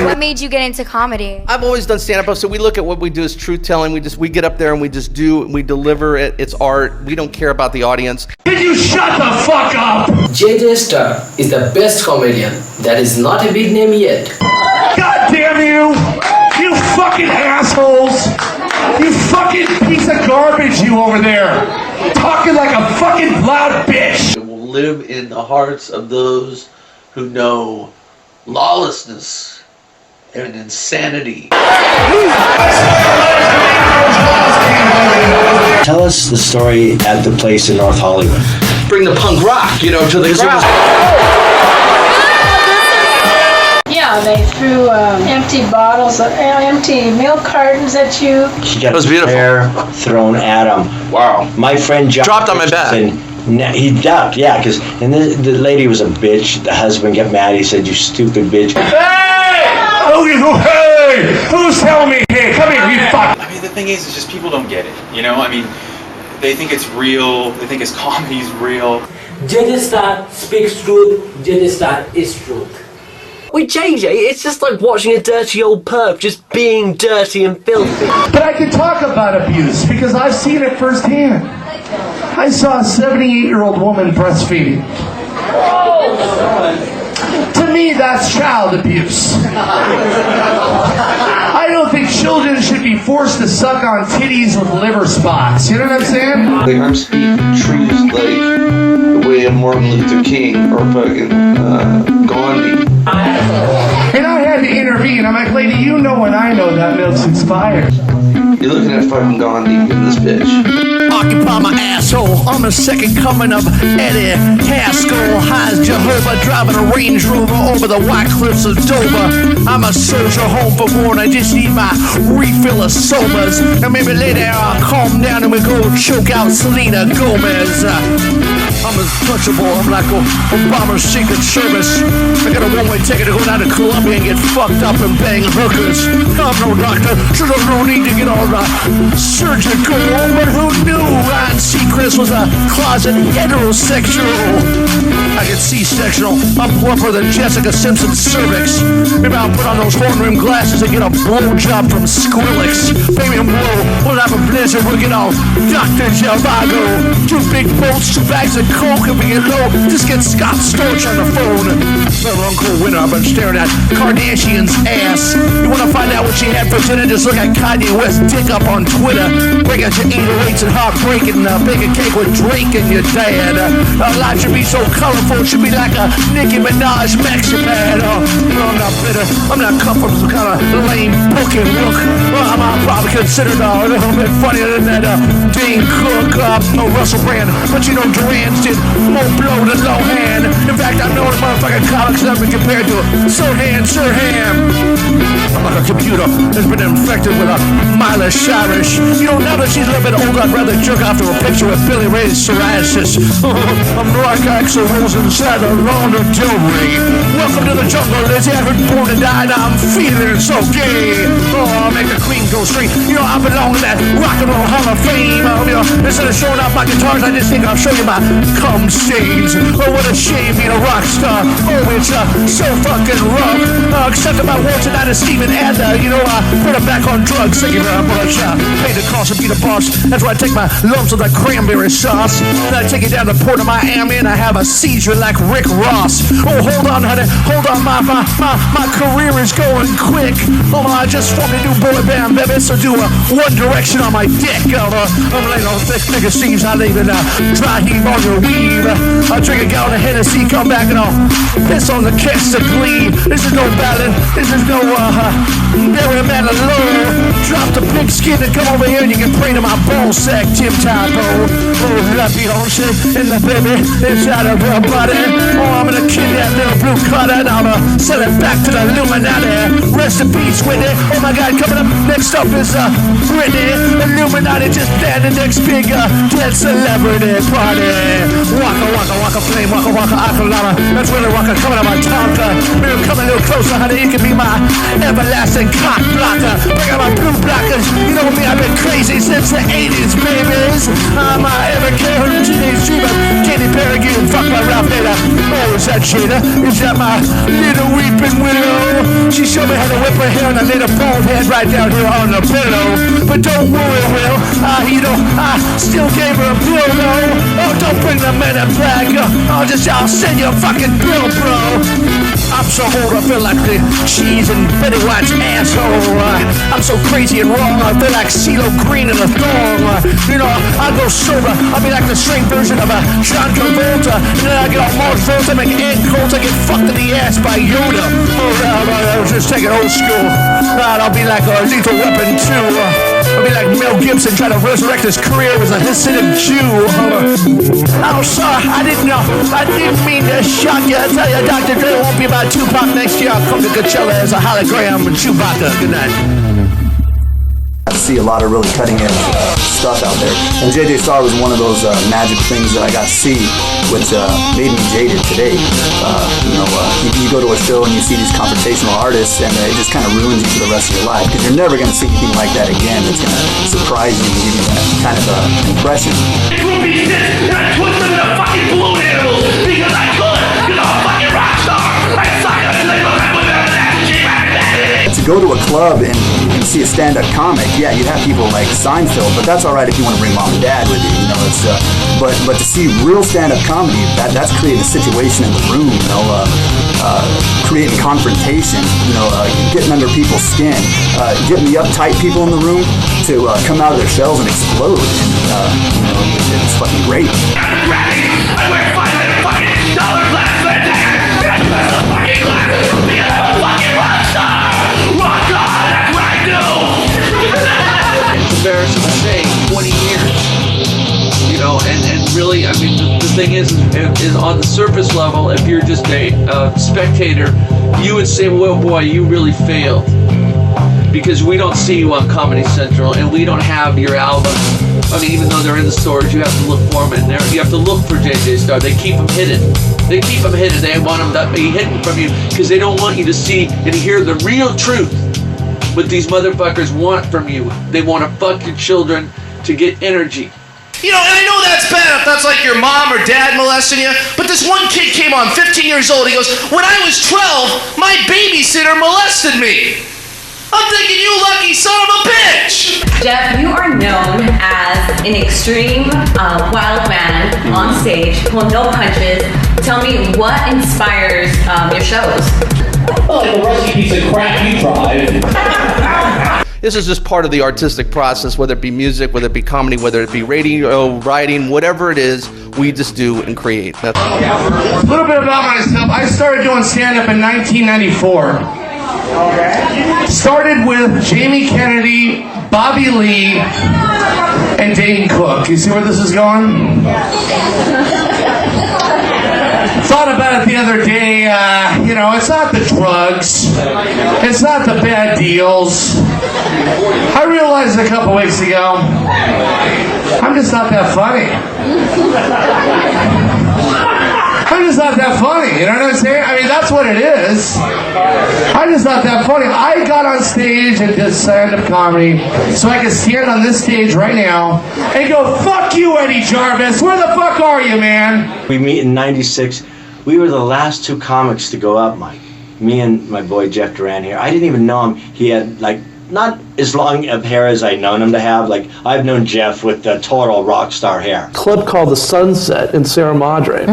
What made you get into comedy? I've always done stand-up, so we look at what we do as truth-telling. We get up there and we just do, we deliver it. It's art. We don't care about the audience. Can you shut the fuck up? JJ Star is the best comedian. That is not a big name yet. God damn you! You fucking assholes! You fucking piece of garbage, you over there! Talking like a fucking loud bitch! It will live in the hearts of those who know lawlessness and insanity. Tell us the story at the place in North Hollywood. Bring the punk rock, to the crowd. Yeah, they threw empty bottles, empty milk cartons at you. She got That was beautiful. hair thrown at him. Wow. My friend John Dropped on my back. He ducked, yeah, because the lady was a bitch. The husband got mad. He said, "You stupid bitch." Hey! Hey! Who's telling me? Hey, come here, you fuck! I mean, the thing is just people don't get it, I mean, they think it's real, they think his comedy's real. JJ Star speaks truth. JJ Star is truth. With JJ, it's just like watching a dirty old perp just being dirty and filthy. But I can talk about abuse because I've seen it firsthand. I saw a 78-year-old woman breastfeeding. To me, that's child abuse. I don't think children should be forced to suck on titties with liver spots. You know what I'm saying? I'm speaking truth like the way of Martin Luther King or fucking Gandhi. And I had to intervene. I'm like, lady, you know and I know that milk's expired. You're looking at fucking Gandhi in this bitch. Occupy my asshole. I'm the second coming of Eddie Haskell. High as Jehovah, driving a Range Rover over the white cliffs of Dover. I'm a soldier home for war and I just need my refill of somas. And maybe later I'll calm down and we go choke out Selena Gomez. I'm untouchable. I'm like Obama's Secret Service. I got a one-way ticket to go down to Colombia and get fucked up and bang hookers. I'm no doctor, so there's no need to get all surgical. But who knew Ryan Seacrest was a closet heterosexual? I get C-sectional. I'm plumper than Jessica Simpson's cervix. Maybe I'll put on those horn-rimmed glasses and get a blowjob from Skrillex. Baby, I'm low. We'll have a blizzard. We'll get all Dr. Zhivago. 2 big boats, 2 bags of coke, and we get low. Just get Scott Storch on the phone. Another uncool winter. I've been staring at Kardashian's ass. You want to find out what she had for dinner? Just look at Kanye West's dick up on Twitter. Break out your 808s and heartbreak and bake a cake with Drake and your dad. Our life should be so colorful. It should be like a Nicki Minaj maxi pad. I'm not bitter. I'm not cut from some kind of lame booking look. I'm probably considered a little bit funnier than that Dane Cook, Russell Brand. But Duran did more blow than Lohan. In fact, I know the motherfucking comics never compared to Sirhan. I'm like a computer that's been infected with a Miley Cyrus. Now that she's a little bit older, I'd rather jerk off to a picture with Billy Ray's psoriasis. I'm like Axl Rose inside a Lana Del Rey. Welcome to the jungle, Lizzie. I've been born to die, now I'm feeling so gay. I'll make the queen go straight. I belong to that rock and roll Hall of Fame. Instead of showing off my guitars, I just think I'll show you my cum stains. Oh, what a shame being a rock star. Oh, it's so fucking rough. Except about once tonight is Steven Adler. Put him back on drugs. Thank you very much. Pay the cost and be the boss. That's where I take my lumps of that cranberry sauce. Then I take it down to Port of Miami and I have a seizure like Rick Ross. Oh, hold on, honey. Hold on, my career is going quick. Oh, I just formed a new boy band, baby. So do One Direction on my dick. I'm laying on thick nigga seams. I leave it dry heave on your weave. I'll drink a gallon of Hennessy, come back and I'll piss on the cast of Glee. This is no ballad. This is no Barry Manilow. Drop the pig skin and come over here and you can pray to my ball sack, Tim Typo. Oh, la Beyonce and the baby inside of her body. Oh, I'm gonna kill that little blue cutter and I'm gonna sell it back to the Illuminati. Rest in peace, Whitney. Oh my God, coming up next up is Britney. Illuminati just planned the next big dead celebrity party. Waka waka waka flame, waka waka akalama. That's really waka coming out my tonka. Maybe come a little closer, honey. You can be my everlasting cock blocker. Bring out my blue black cause you know me, I've been crazy since the 80s, babies. I'm ever carrying today's dream of Katy Perry getting fucked by Ralph Nader. Oh, is that Jada? Is that my little weeping widow? She showed me how to whip her hair and I laid a bald head right down here on the pillow. But don't worry, Will, you know, I still gave her a pill, though. Oh, don't bring the men in black. I'll send you a fucking bill, bro. I'm so old, I feel like the cheese and Betty White's asshole. I'm so crazy and wrong, I feel like CeeLo Green in a thong. You know, I go sober, I'll be like the straight version of a John Travolta. And then I get all Mars Volta, make Ed Colta get fucked in the ass by Yoda. Oh, I was just taking old school. I'll be like a Lethal Weapon 2. I'll be like Mel Gibson trying to resurrect his career as a Hasidic Jew. Oh, sorry, I didn't know. I didn't mean to shock you. I tell you, Dr. Dre won't be about Tupac next year. I'll come to Coachella as a hologram and Chewbacca. Good night. I see a lot of really cutting edge stuff out there, and JJ Starr was one of those magic things that I got to see, which made me jaded today. You go to a show and you see these confrontational artists, and it just kind of ruins you for the rest of your life, because you're never going to see anything like that again. It's going to surprise you and give you that kind of impression. Groupie shit, and I twist them into fucking balloon animals because I could, because I'm a fucking rock star. I suck at it, like with that To go to a club and see a stand-up comic, yeah, you'd have people like Seinfeld, but that's all right if you want to bring mom and dad with you. You know, it's but to see real stand-up comedy, that's creating a situation in the room. You know, creating confrontation. You know, getting under people's skin, getting the uptight people in the room to come out of their shells and explode. And it's fucking great. I wear $500 fucking glass bandana. That's the fucking glass. Because I'm a fucking rock star. Rock on, that's what I do. It's embarrassing to say 20 years. You know, and really, I mean, the thing is on the surface level, if you're just a spectator, you would say, well, boy, you really failed. Because we don't see you on Comedy Central, and we don't have your albums. I mean, even though they're in the stores, you have to look for them in there. You have to look for JJ Starr. They keep them hidden. They keep them hidden. They want them to be hidden from you because they don't want you to see and hear the real truth. What these motherfuckers want from you. They want to fuck your children to get energy. You know, and I know that's bad if that's like your mom or dad molesting you, but this one kid came on, 15 years old, he goes, when I was 12, my babysitter molested me. I'm thinking, you lucky son of a bitch! Jeph, you are known as an extreme wild man on stage, pulling no punches. Tell me, what inspires your shows? Like a rusty piece of crap you drive. This is just part of the artistic process, whether it be music, whether it be comedy, whether it be radio, writing, whatever it is, we just do and create. That's a little bit about myself. I started doing stand-up in 1994. Started with Jamie Kennedy, Bobby Lee, and Dane Cook. You see where this is going? Thought about it the other day. You know, it's not the drugs. It's not the bad deals. I realized a couple weeks ago, I'm just not that funny. I'm just not that funny, you know what I'm saying? I mean, that's what it is. I'm just not that funny. I got on stage and did stand-up comedy so I could stand on this stage right now and go, fuck you, Eddie Jarvis. Where the fuck are you, man? We meet in 96. We were the last two comics to go up, Mike. Me and my boy Jeph Durand here. I didn't even know him. He had, like, not as long of hair as I'd known him to have. Like, I've known Jeph with the total rock star hair. Club called the Sunset in Sierra Madre.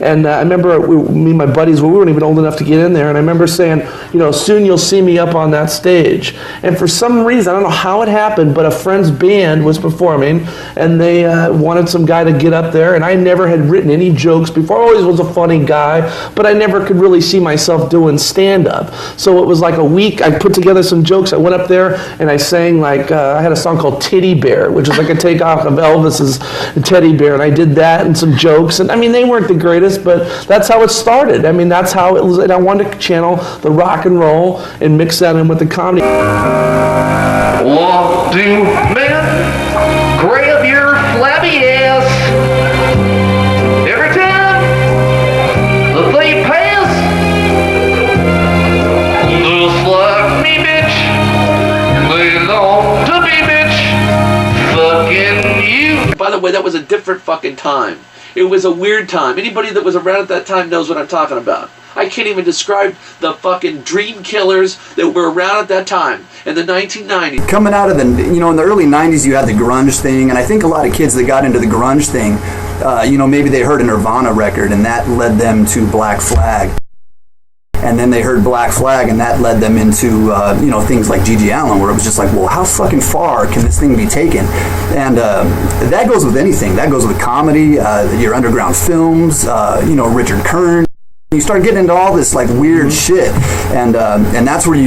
And I remember me and my buddies, we weren't even old enough to get in there, and I remember saying, you know, soon you'll see me up on that stage. And for some reason, I don't know how it happened, but a friend's band was performing, and they wanted some guy to get up there, and I never had written any jokes before. I always was a funny guy, but I never could really see myself doing stand-up. So it was like a week, I put together some jokes, I went up there, and I sang like, I had a song called Titty Bear, which is like a takeoff of Elvis's Teddy Bear, and I did that and some jokes, and I mean, they weren't the greatest, but that's how it started. I mean, that's how it was, and I wanted to channel the rock and roll and mix that in with the comedy. What do men grab your flabby ass every time that they pass? Just like me, bitch, they long to the way, that was a different fucking time. It was a weird time. Anybody that was around at that time knows what I'm talking about. I can't even describe the fucking dream killers that were around at that time in the 1990s. Coming out of the, you know, in the early 90s, you had the grunge thing, and I think a lot of kids that got into the grunge thing, you know, maybe they heard a Nirvana record, and that led them to Black Flag. And then they heard Black Flag, and that led them into, you know, things like G.G. Allin, where it was just like, well, how fucking far can this thing be taken? And that goes with anything. That goes with comedy, your underground films, you know, Richard Kern. You start getting into all this like weird shit, and that's where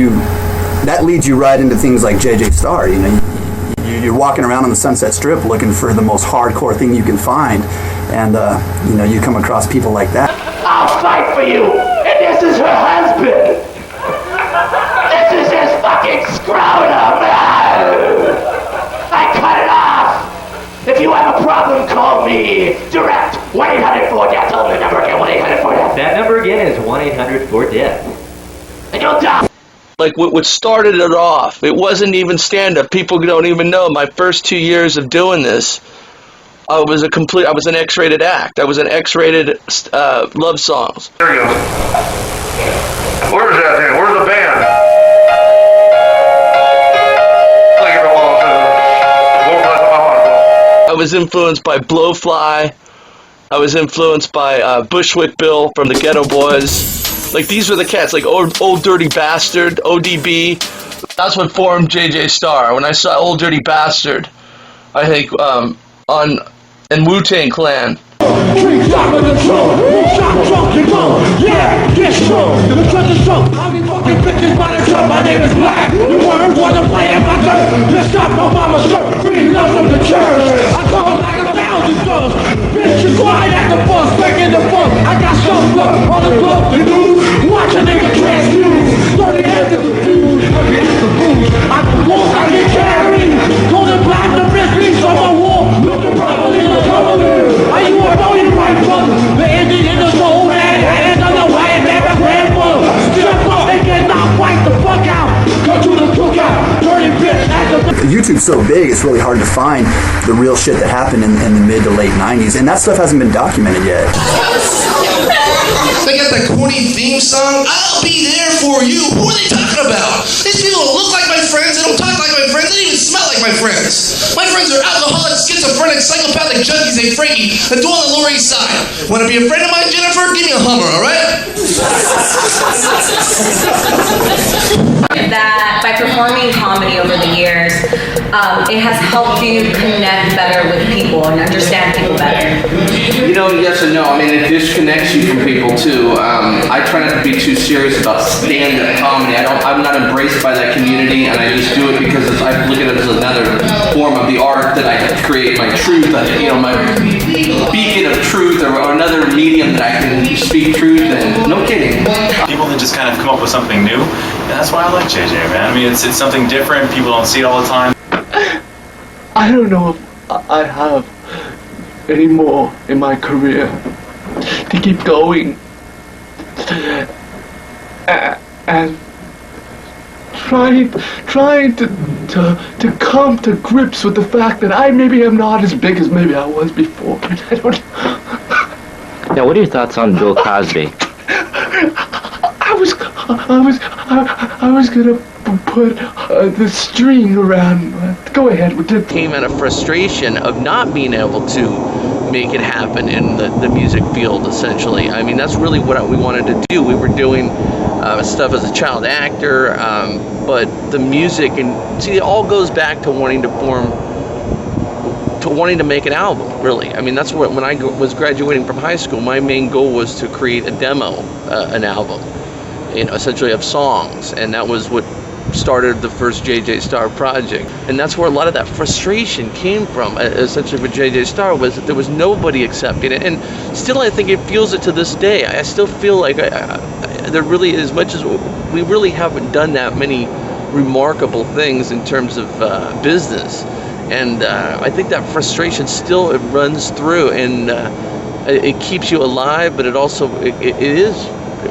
that leads you right into things like J.J. Starr. You know, you're walking around on the Sunset Strip looking for the most hardcore thing you can find, and you know, you come across people like that. I'll fight for you, and this is her husband. This is his fucking scrotum. I cut it off. If you have a problem, call me direct. 1-800-4-DEATH. Tell them the number again. 1-800-4-DEATH. That number again is 1-800-4-DEATH. And you'll die. Like what started it off, it wasn't even stand-up. People don't even know. My first 2 years of doing this, I was an X-rated act. I was an X-rated love songs. There you go. Where's that thing? Where's the band? I was influenced by Blowfly. I was influenced by Bushwick Bill from the Ghetto Boys. Like, these were the cats, like Old Dirty Bastard, ODB. That's what formed J.J. Starr. When I saw Old Dirty Bastard, I think, and Wu-Tang Clan. Drink shot with the trunk, shot drunk and gone. Yeah, get strong. The truck is drunk. I'll be fucking bitches by the truck. My name is Black. You weren't wanna play in my dirt. Just stop my mama's shirt. Free love from the church. I come like 1,000 girls. Bitch, you quiet at the bus, back in the bus. I got some blood on the club to do. Watch a nigga transfuse. 30 years of the food. Every act of booze. I can walk, I get carried. Golden black, the wrist piece on my wall. Looking properly, the cover. Are you a voting right brother? The engine in the soul and hands on the white never grandmother. Step up and get knocked right the fuck out. Go to the cookout. Dirty bitch at the... YouTube's so big, it's really hard to find the real shit that happened in the mid to late 90s, and that stuff hasn't been documented yet. They got the corny theme song, I'll be there for you. Who are they talking about? These people don't look like my friends, they don't talk like my friends, they don't even smell like my friends. My friends are alcoholics, schizophrenic, psychopathic junkies named Frankie that dwell on the Lower East Side. Want to be a friend of mine, Jennifer? Give me a Hummer, alright? That by performing comedy over the years, it has helped you connect better with people and understand people better. You know, yes and no. I mean, it disconnects you from people too. I try not to be too serious about stand-up comedy. I'm not embraced by that community, and I just do it because I look at it as another form of the art that I can create my truth. You know, my beacon of truth, or another medium that I can speak truth in. No kidding. People that just kind of come up with something new, and that's why I like JJ, man. I mean, it's something different. People don't see it all the time. I don't know if I have any more in my career to keep going and trying to come to grips with the fact that I maybe am not as big as maybe I was before. I mean, I don't. Now, what are your thoughts on Bill Cosby? I was gonna put the string around. Go ahead. Came out of frustration of not being able to make it happen in the music field, essentially. I mean, that's really what we wanted to do. We were doing stuff as a child actor, but the music, and see, it all goes back to wanting to make an album, really. I mean, that's what, when I was graduating from high school, my main goal was to create a demo, an album, you know, essentially of songs, and that was what started the first J.J. Starr project. And that's where a lot of that frustration came from, essentially, with J.J. Starr, was that there was nobody accepting it. And still, I think it feels it to this day. I still feel like there really, as much as we really haven't done that many remarkable things in terms of business. And I think that frustration still, it runs through, and it keeps you alive, but it also,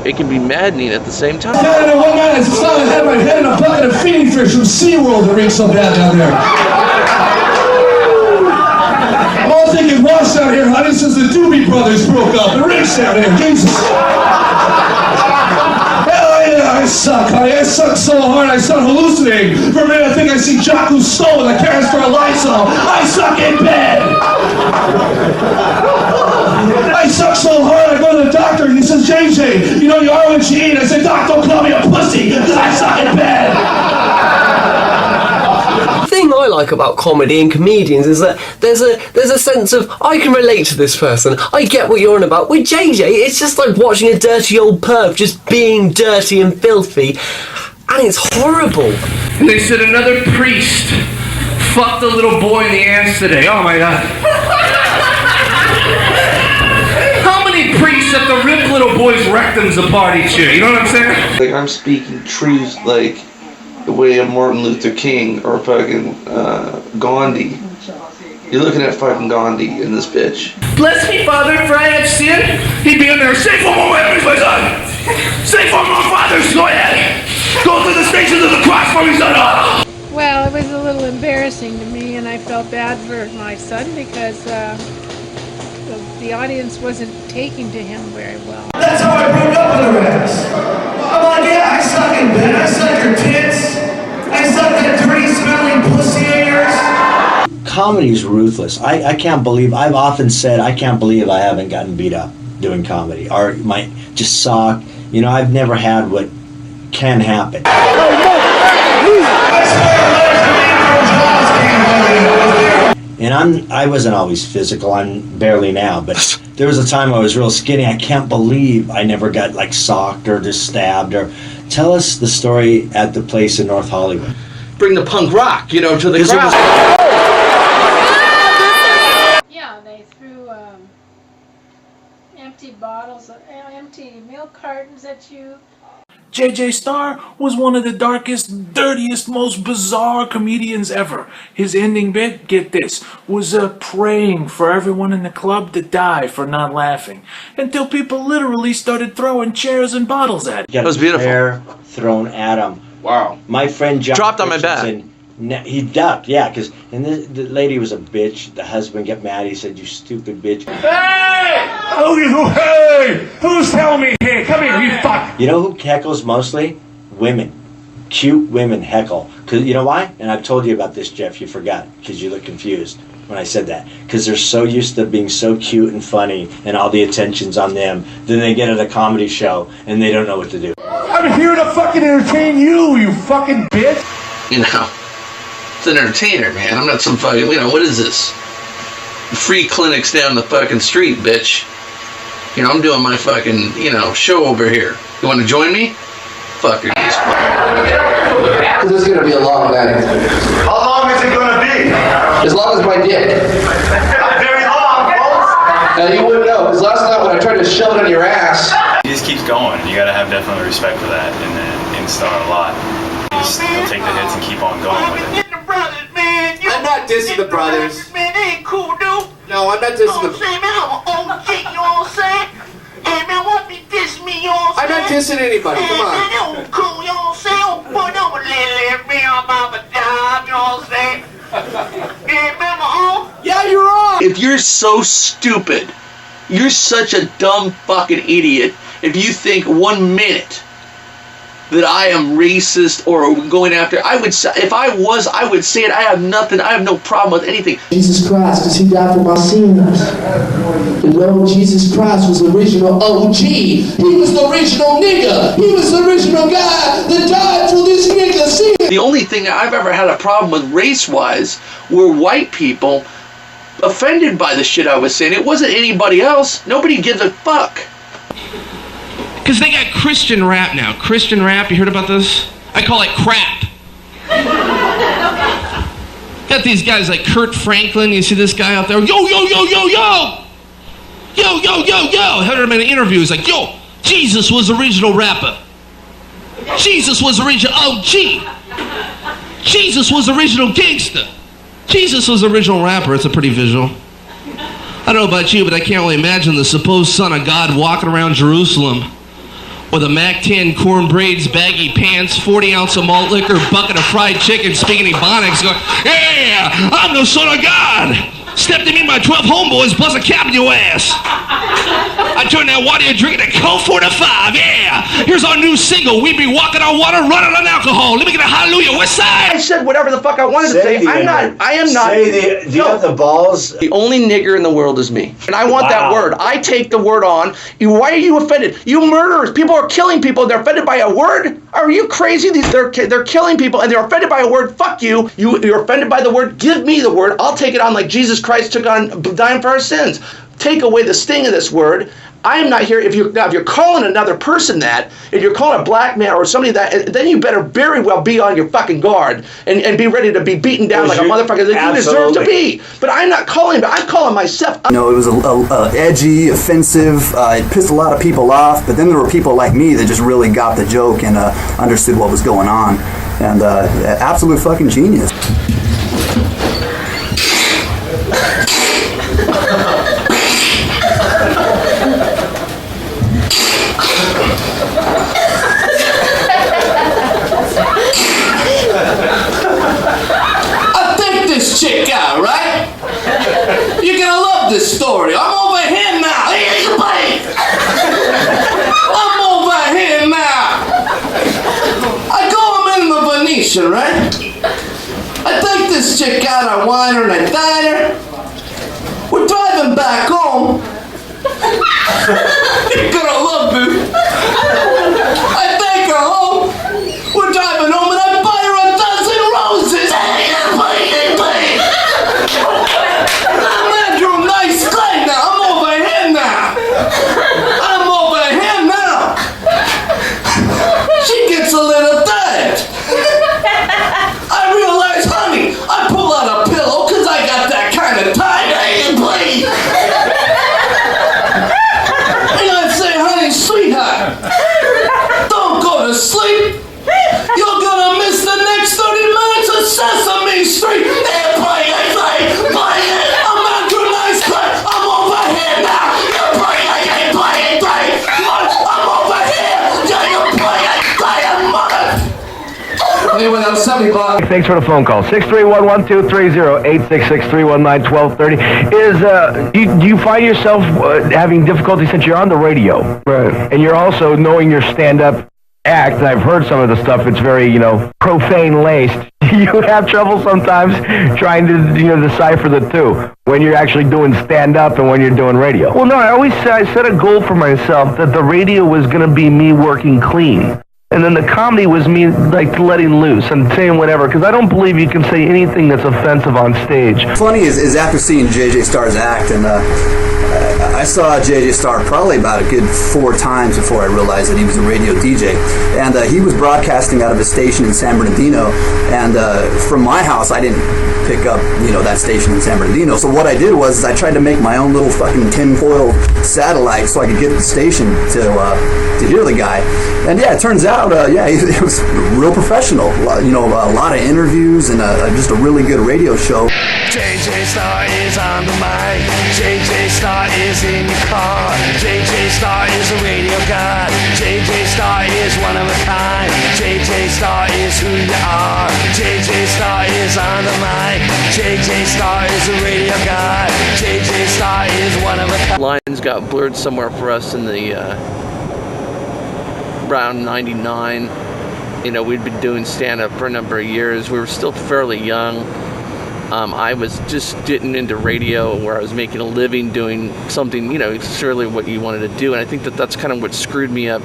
it can be maddening at the same time. I know one guy that's I had my head in a bucket of feeding fish from SeaWorld that reeks so bad down there. I'm also out here, Jesus. Hell yeah, I suck, honey. I suck so hard I start hallucinating. For a minute I think I see Jocko Stoll with a canister of Lysol. I suck in bed. I suck so hard I go to the doctor and he says, JJ, you know you are what you eat. I said, Doc, don't call me a pussy, because I suck in bed. The thing I like about comedy and comedians is that there's a sense of, I can relate to this person, I get what you're on about. With JJ, it's just like watching a dirty old perv just being dirty and filthy, and it's horrible. And they said another priest fucked a little boy in the ass today. Oh my god. How many priests have to rip little boys' rectums apart each year? You know what I'm saying? Like, I'm speaking truth, like the way of Martin Luther King or fucking Gandhi. You're looking at fucking Gandhi in this bitch. Bless me, Father, for I have sinned. He'd be in there, say for more enemies, my son. Say for more fathers, go ahead. Go through the stations of the cross for me, son. Well, it was a little embarrassing to me, and I felt bad for my son because the audience wasn't taking to him very well. That's how I broke up with her ass. I'm like, yeah, I suck in bed, I suck your tits, I suck that dirty smelling pussy of yours. Comedy's ruthless. I can't believe, I've often said, I can't believe I haven't gotten beat up doing comedy. Or might just suck. You know, I've never had what can happen. And I wasn't always physical, I'm barely now, but there was a time I was real skinny. I can't believe I never got like socked or just stabbed. Or tell us the story at the place in North Hollywood. Bring the punk rock, you know, to the crowd. Yeah, they threw empty bottles, empty milk cartons at you. JJ Starr was one of the darkest, dirtiest, most bizarre comedians ever. His ending bit, get this, was praying for everyone in the club to die for not laughing, until people literally started throwing chairs and bottles at him. That was beautiful. Hair thrown at him. Wow. My friend John dropped on my back. He ducked, yeah, because the lady was a bitch. The husband got mad. He said, "You stupid bitch." Hey! Hey! Who's telling me? Hey, come here, you fuck! You know who heckles mostly? Women. Cute women heckle. Cause you know why? And I've told you about this, Jeff. You forgot because you look confused when I said that. Because they're so used to being so cute and funny, and all the attention's on them. Then they get at a comedy show and they don't know what to do. I'm here to fucking entertain you, you fucking bitch. You know. An entertainer, man. I'm not some fucking, you know, what is this? Free clinics down the fucking street, bitch. You know, I'm doing my fucking, you know, show over here. You want to join me? Fucker. This is going to be a long night. How long is it going to be? As long as my dick. Not very long, folks. Now you wouldn't know, because last night when I tried to shove it on your ass. He just keeps going. You gotta have definitely respect for that in Star a lot. He'll take the hits and keep on going with it. I'm not dissing the brothers. Man, they ain't cool, dude. No, I'm not dissing the. I'm not dissing anybody. Come on. Yeah, you're wrong. If you're so stupid, you're such a dumb fucking idiot if you think 1 minute that I am racist or going after. I would say, if I was, I would say it. I have nothing. I have no problem with anything. Jesus Christ, because he died for my sins. The Lord Jesus Christ was the original OG. He was the original nigga. He was the original guy that died for this nigga sin. The only thing that I've ever had a problem with race-wise were white people offended by the shit I was saying. It wasn't anybody else. Nobody gives a fuck. Because they got Christian rap now. Christian rap, you heard about this? I call it crap. Got these guys like Kurt Franklin. You see this guy out there? Yo, yo, yo, yo, yo! Yo, yo, yo, yo! I heard him in an interview. He's like, yo, Jesus was the original rapper. Jesus was the original OG. Jesus was the original gangster. Jesus was the original rapper. It's a pretty visual. I don't know about you, but I can't really imagine the supposed son of God walking around Jerusalem with a Mac 10, corn braids, baggy pants, 40-ounce of malt liquor, bucket of fried chicken, speaking Ebonics, going, yeah, I'm the son of God. Stepped in me and my 12 homeboys, plus a cap in your ass. I turned that water and drinking a Coke 45, yeah. Here's our new single, We Be Walking on Water, Running on Alcohol. Let me get a hallelujah, west side. I said whatever the fuck I wanted to say. I am not. Do you have the balls? The only nigger in the world is me. And I want that word. I take the word on. Why are you offended? You murderers. People are killing people. They're offended by a word? Are you crazy? They're killing people and they're offended by a word. Fuck you. You're offended by the word. Give me the word. I'll take it on like Jesus Christ took on dying for our sins. Take away the sting of this word. I am not here. If you're calling another person that, if you're calling a black man or somebody that, then you better very well be on your fucking guard and be ready to be beaten down like a motherfucker that you deserve to be. But I'm not calling, but I'm calling myself. You know, it was edgy, offensive. It pissed a lot of people off. But then there were people like me that just really got the joke and understood what was going on. And absolute fucking genius. Chick out, right? You're gonna love this story. I'm over here now. I'm over here now. I go, I'm in the Venetian, right? I take this chick out, I wine her and I dine her. We're driving back home. You're gonna love this. I take her home. We're driving home and I buy her a dozen roses. I'm Andrew Nice Clay now. I'm over here now. I'm over here now. She gets a little tired. I realize, honey, I pull out a pillow because I got that kind of time. And I say, honey, sweetheart, don't go to sleep. You're gonna miss the next 30 minutes of Sesame Street. I'm Andrew Nice Clay. I'm over here now. I'm over here. Anyway, that was 70 bucks. Thanks for the phone call. 631-1230-866-3130. Do you find yourself having difficulty since you're on the radio? Right. And you're also knowing your stand-up act, and I've heard some of the stuff, it's very, profane laced. Do you have trouble sometimes trying to, decipher the two when you're actually doing stand-up and when you're doing radio? Well, no, I set a goal for myself that the radio was going to be me working clean. And then the comedy was me, letting loose and saying whatever, because I don't believe you can say anything that's offensive on stage. Funny is after seeing JJ Starr's act, and I saw JJ Starr probably about a good 4 times before I realized that he was a radio DJ. And he was broadcasting out of a station in San Bernardino, and from my house, I didn't pick up, that station in San Bernardino. So what I did was I tried to make my own little fucking tinfoil satellite so I could get the station to hear the guy. And yeah, it turns out, it was real professional. A lot of interviews and just a really good radio show. JJ Starr is on the mic. JJ Starr is in your car. JJ Starr is a radio god. JJ Starr is one of a kind. JJ Starr is who you are. JJ Starr is on the mic. JJ Starr is a radio god. JJ Starr is one of a kind. Lines got blurred somewhere for us in the around 99. We'd been doing stand-up for a number of years. We were still fairly young. I was just getting into radio where I was making a living doing something, surely what you wanted to do. And I think that's kind of what screwed me up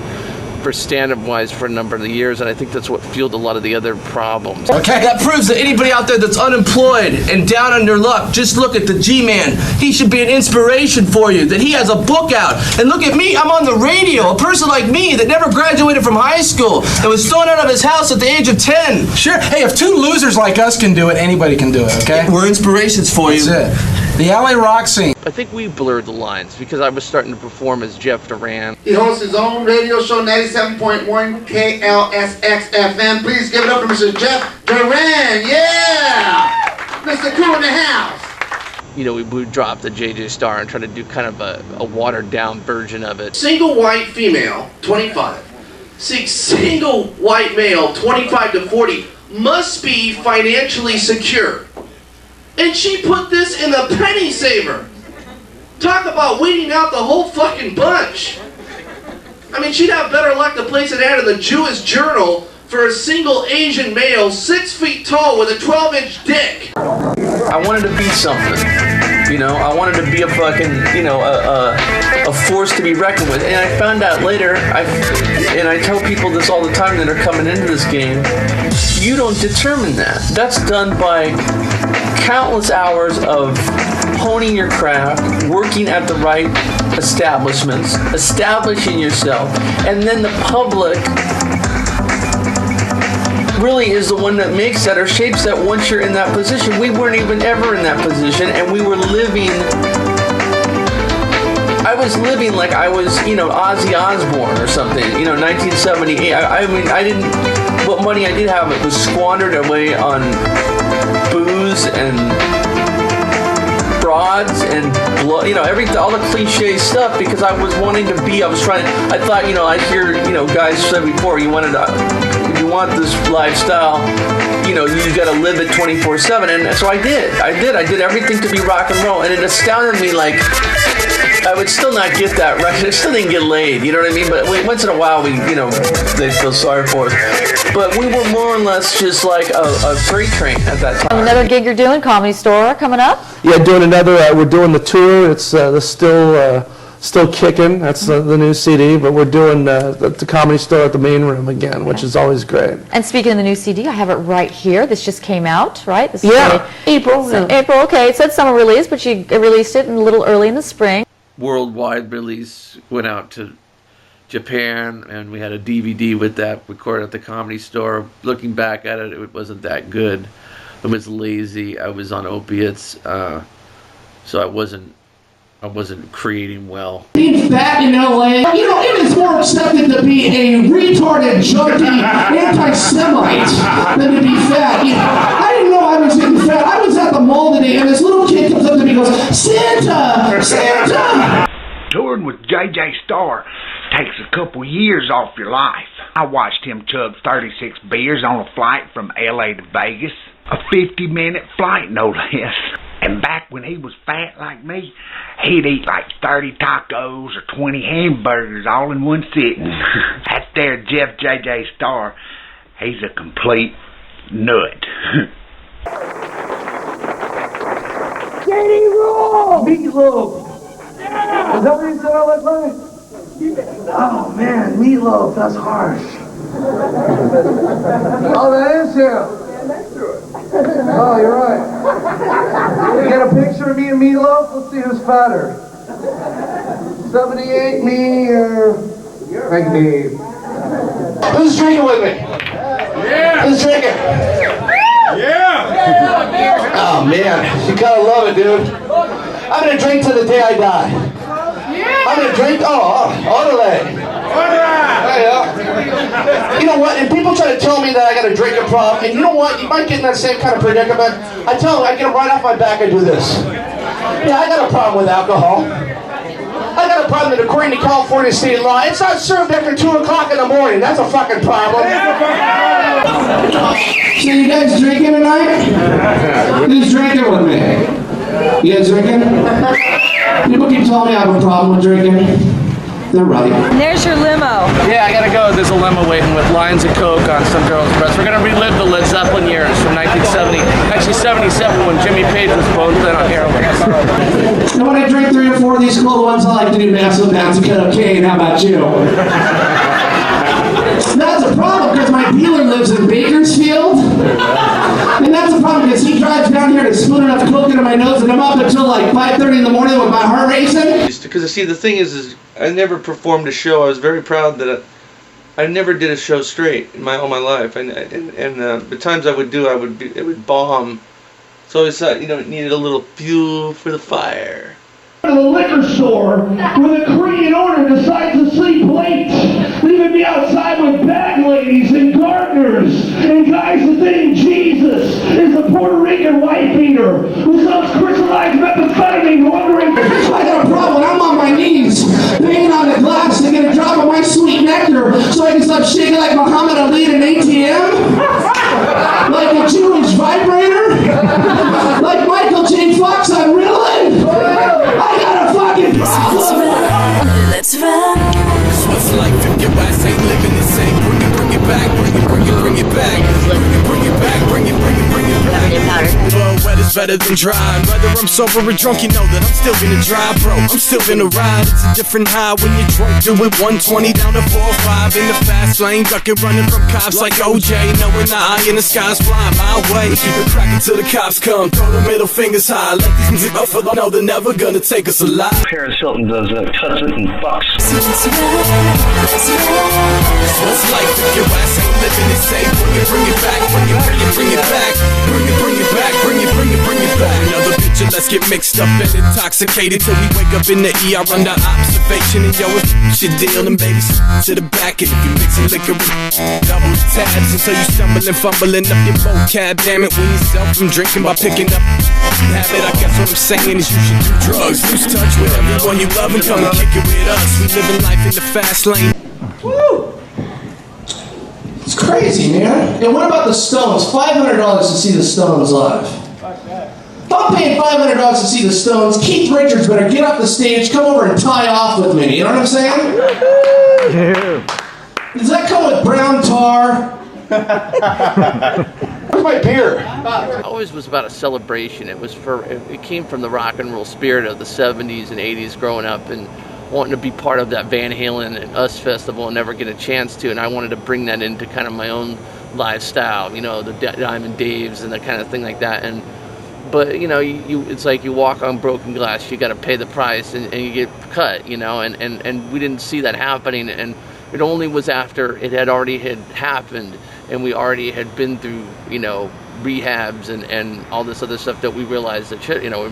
for stand-up wise for a number of the years, and I think that's what fueled a lot of the other problems. Okay, that proves that anybody out there that's unemployed and down on their luck, just look at the G-Man. He should be an inspiration for you, that he has a book out. And look at me, I'm on the radio, a person like me that never graduated from high school, that was thrown out of his house at the age of 10. Sure, hey, if 2 losers like us can do it, anybody can do it, okay? We're inspirations for you. That's it. The LA rock scene. I think we blurred the lines because I was starting to perform as Jeph Durand. He hosts his own radio show, 97.1 KLSX FM. Please give it up for Mr. Jeph Durand. Yeah! Mr. Cool in the house. We would drop the JJ Starr and try to do kind of a watered-down version of it. Single white female, 25. Single white male, 25 to 40, must be financially secure. And she put this in the penny saver. Talk about weeding out the whole fucking bunch. I mean, she'd have better luck to place an ad in the Jewish Journal for a single Asian male 6 feet tall with a 12-inch dick. I wanted to be something. You know, I wanted to be a fucking, you know, a force to be reckoned with. And I found out later, and I tell people this all the time that are coming into this game, you don't determine that. That's done by countless hours of honing your craft, working at the right establishments, establishing yourself, and then the public really is the one that makes that or shapes that once you're in that position. We weren't even ever in that position, and we were living, I was living like I was, you know, Ozzy Osbourne or something, you know, 1978. I mean, I didn't, what money I did have, it was squandered away on booze and broads and blood, you know, all the cliche stuff, because I was wanting to be, I thought, you know, I hear, you know, guys said before, you want this lifestyle, you know, you gotta live it 24/7, and so I did everything to be rock and roll, and it astounded me, like, I would still not get that right. I still didn't get laid, you know what I mean? But once in a while, we, you know, they feel sorry for us. But we were more or less just like a freight train at that time. Another gig you're doing, Comedy Store, coming up? Yeah, doing another, we're doing the tour. It's still kicking. That's the new CD, but we're doing the Comedy Store at the Main Room again, which is always great. And speaking of the new CD, I have it right here. This just came out, right? This is April. April, okay. It said summer release, but you released it a little early in the spring. Worldwide release, went out to Japan, and we had a DVD with that, recorded at the Comedy Store. Looking back at it, it wasn't that good. It was lazy. I was on opiates, so I wasn't creating well. Being fat in LA, you know, it is more accepted to be a retarded, junkie, anti-Semite than to be fat. You know, I didn't know I was getting fat. I was at the mall today, and this little kid comes up to me and goes, Santa! Santa! Touring with J.J. Starr takes a couple years off your life. I watched him chug 36 beers on a flight from L.A. to Vegas. A 50-minute flight, no less. And back when he was fat like me, he'd eat like 30 tacos or 20 hamburgers all in one sitting. That there Jeph J.J. Starr, he's a complete nut. Katie Rule! Meatloaf! Yeah! Is that what you said I look like? Oh man, Meatloaf, that's harsh. Oh, that is him. Oh, you're right. You got a picture of me and Meatloaf? Let's see who's fatter. 78, me, or... Like me. Who's drinking with me? Yeah! Who's drinking? Yeah! Oh man, you gotta love it, dude. I'm gonna drink till the day I die. I'm gonna drink, orderly. You know what, and people try to tell me that I got a drinking problem, and you know what, you might get in that same kind of predicament. I tell them, I get them right off my back, I do this. Yeah, I got a problem with alcohol. I got a problem that according to California state law, it's not served after 2 o'clock in the morning. That's a fucking problem. So you guys drinking tonight? Who's drinking with me? You guys drinking? People keep telling me I have a problem with drinking. They're right. And there's your limo. Yeah, I gotta go. There's a limo waiting with lines of coke on some girl's breast. We're gonna relive the Led Zeppelin years from 1970, actually 77, when Jimmy Page was bone thin on heroin. And when I drink 3 or 4 of these cold ones, I like to do massive amounts of cocaine. How about you? That's a problem because my dealer lives in Bakersfield. And that's a problem because he drives down here to spoon enough coke into my nose, and I'm up until like 5:30 in the morning with my heart racing. Because see, the thing is I never performed a show. I was very proud that I never did a show straight in all my life, and the times I would do, it would bomb. So I always thought, you know, it needed a little fuel for the fire. To the liquor store where the Korean owner decides to sleep late, leaving me outside with bag ladies and gardeners and guys that think Jesus is a Puerto Rican wife beater who sells crystallized methamphetamine wondering. I got a problem. I'm on my knees banging on the glass to get a drop of my sweet nectar so I can stop shaking like Muhammad Ali at an ATM. Like a Jewish vibrator. Like Michael J. Fox on Ritalin. I got a fucking Everyday powder. Well, wet is better than dry. Whether I'm sober or drunk, you know that I'm still gonna drive, bro. I'm still gonna ride. It's a different high when you're drunk. Do it 120 down to 405 in the fast lane, ducking, running from cops like OJ. Knowing the eye in the sky's flying my way. Keep it cracking till the cops come. Throw the middle fingers high. Let these niggas for know they're never gonna take us alive. Paris Hilton does cuts it in bucks. What's life if your ass ain't living it safe? Bring it back, bring it back, bring it back, bring it back. Another picture, let's get mixed up and intoxicated till we wake up in the ER under observation. And yo, if your deal, then baby, to the back. And if you mixing liquor with double tabs until you stumbling, fumbling up your vocab. Damn it, when you self from drinking by picking up habit. I guess what I'm saying is you should do drugs, lose touch with everyone you love and come and kick it with us. We living life in the fast lane. Woo! It's crazy, man. And what about the Stones? $500 to see the Stones live. If I'm paying $500 to see the Stones, Keith Richards better get off the stage, come over and tie off with me. You know what I'm saying? Yeah. Does that come with brown tar? Where's my beer? It always was about a celebration. It came from the rock and roll spirit of the 70s and 80s growing up and wanting to be part of that Van Halen and Us festival and never get a chance to. And I wanted to bring that into kind of my own lifestyle, you know, the Diamond Daves and that kind of thing like that. But you know, it's like you walk on broken glass. You got to pay the price and you get cut, you know. And we didn't see that happening. And it only was after it had already happened and we already had been through, you know, rehabs and all this other stuff that we realized that shit, you know,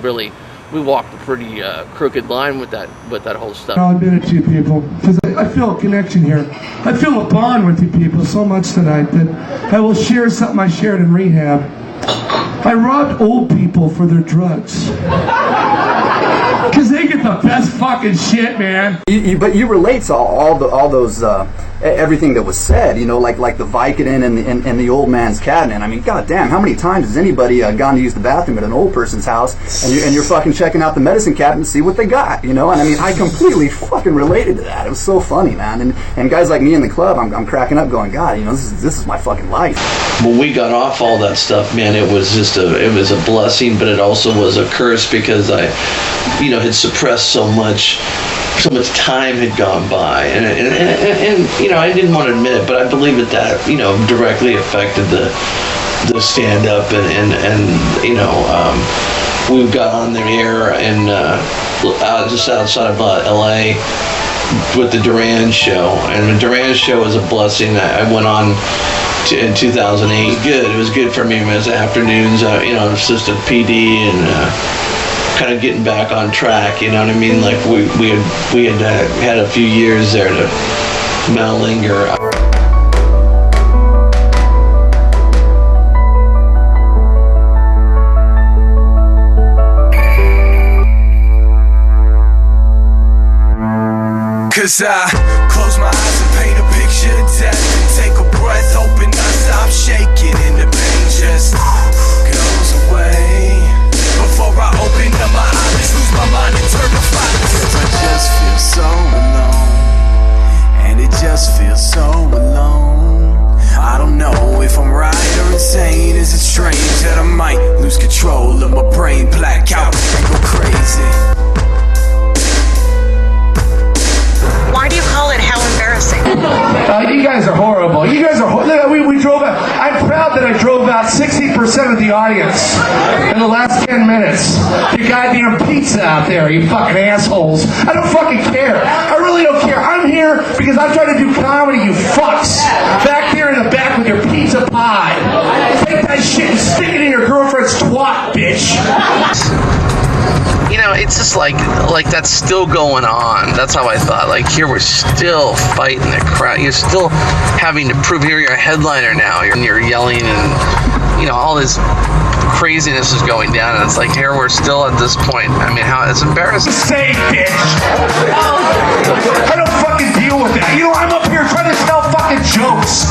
we walked a pretty crooked line with that whole stuff. I'll admit it to you people, because I feel a connection here. I feel a bond with you people so much tonight that I will share something I shared in rehab. I robbed old people for their drugs. Because they get the best fucking shit, man. But you relate to all those everything that was said, you know, like the Vicodin and the old man's cabinet. I mean, goddamn, how many times has anybody gone to use the bathroom at an old person's house and you're fucking checking out the medicine cabinet to see what they got, you know? And I mean, I completely fucking related to that. It was so funny, man. And guys like me in the club, I'm cracking up, going, God, you know, this is my fucking life. When we got off all that stuff, man, it was a blessing, but it also was a curse because I, you know, had suppressed so much time had gone by, and you know, I didn't want to admit it, but I believe that you know, directly affected the stand up and you know, we got on the air and just outside of LA with the Durand show, and the Durand show was a blessing. I went on in 2008. It was good for me as afternoons, you know, assistant PD and kind of getting back on track, you know what I mean? Like we had a few years there to linger. Cause I close my eyes and paint a picture of death and take a breath, open, not stop shaking, and the pain just goes away. Before I open up my eyes, lose my mind and turn to fire. I just feel so alone, and it just feels so alone. I don't know if I'm right or insane. Is it strange that I might lose control of my brain, black out and go crazy? Why do you call it how embarrassing? You guys are horrible. You guys are we drove out. I'm proud that I drove out 60% of the audience in the last 10 minutes. You goddamn pizza out there, you fucking assholes. I don't fucking care. I really don't care. I'm here because I'm trying to do comedy, you fucks. Back there in the back with your pizza pie. Take that shit and stick it in your girlfriend's twat, bitch. You know, it's just like that's still going on. That's how I thought. Like, here we're still fighting the crowd. You're still having to prove you're a headliner now. You're yelling and, you know, all this craziness is going down. And it's like, here we're still at this point. I mean, how it's embarrassing. Say, bitch. I don't fucking deal with that. You know, I'm up here trying to tell fucking jokes.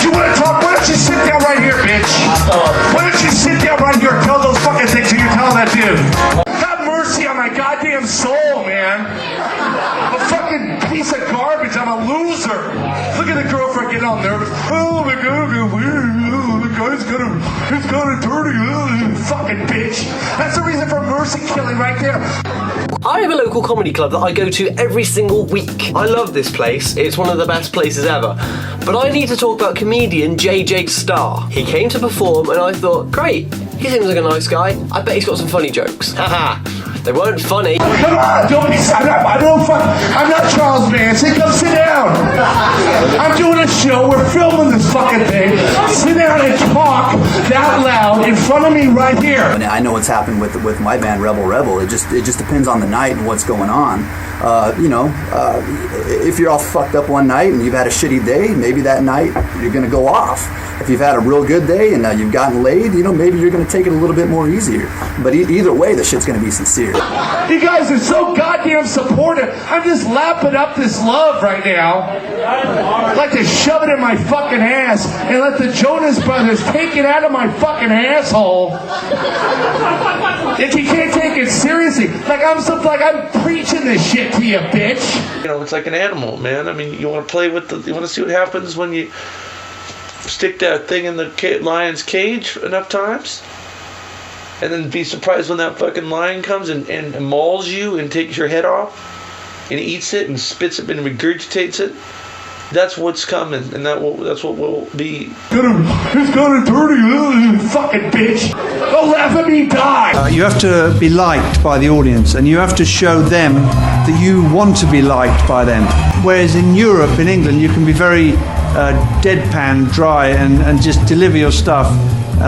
Do you want to talk? Why don't you sit down right here, bitch? Why don't you sit down right here and tell those fucking things that you're telling that dude? Mercy on my goddamn soul, man. A fucking piece of garbage. I'm a loser. Look at the girlfriend. start getting all nervous. Oh my God, the guy's got a dirty fucking bitch. That's the reason for mercy killing right there. I have a local comedy club that I go to every single week. I love this place. It's one of the best places ever. But I need to talk about comedian JJ Starr. He came to perform and I thought, great, he seems like a nice guy. I bet he's got some funny jokes. Haha. They weren't funny. Come on, don't be. I'm not Charles Manson. Come sit down. I'm doing a show. We're filming this fucking thing. Sit down and talk that loud in front of me right here. And I know what's happened with my band Rebel. It just depends on the night and what's going on. If you're all fucked up one night and you've had a shitty day, maybe that night you're gonna go off. If you've had a real good day and you've gotten laid, maybe you're gonna take it a little bit more easier. But either way, the shit's gonna be sincere. You guys are so goddamn supportive. I'm just lapping up this love right now. I'd like to shove it in my fucking ass and let the Jonas Brothers take it out of my fucking asshole. If you can't take it seriously, I'm preaching this shit to you, bitch. It's like an animal, man. I mean, you want to play with you want to see what happens when you stick that thing in the lion's cage enough times, and then be surprised when that fucking lion comes and mauls you and takes your head off and eats it and spits it and regurgitates it. That's what's coming, and that's what will be. He's got a dirty fucking bitch. Don't laugh at me die. You have to be liked by the audience, and you have to show them that you want to be liked by them. Whereas in Europe, in England, you can be very deadpan, dry, and just deliver your stuff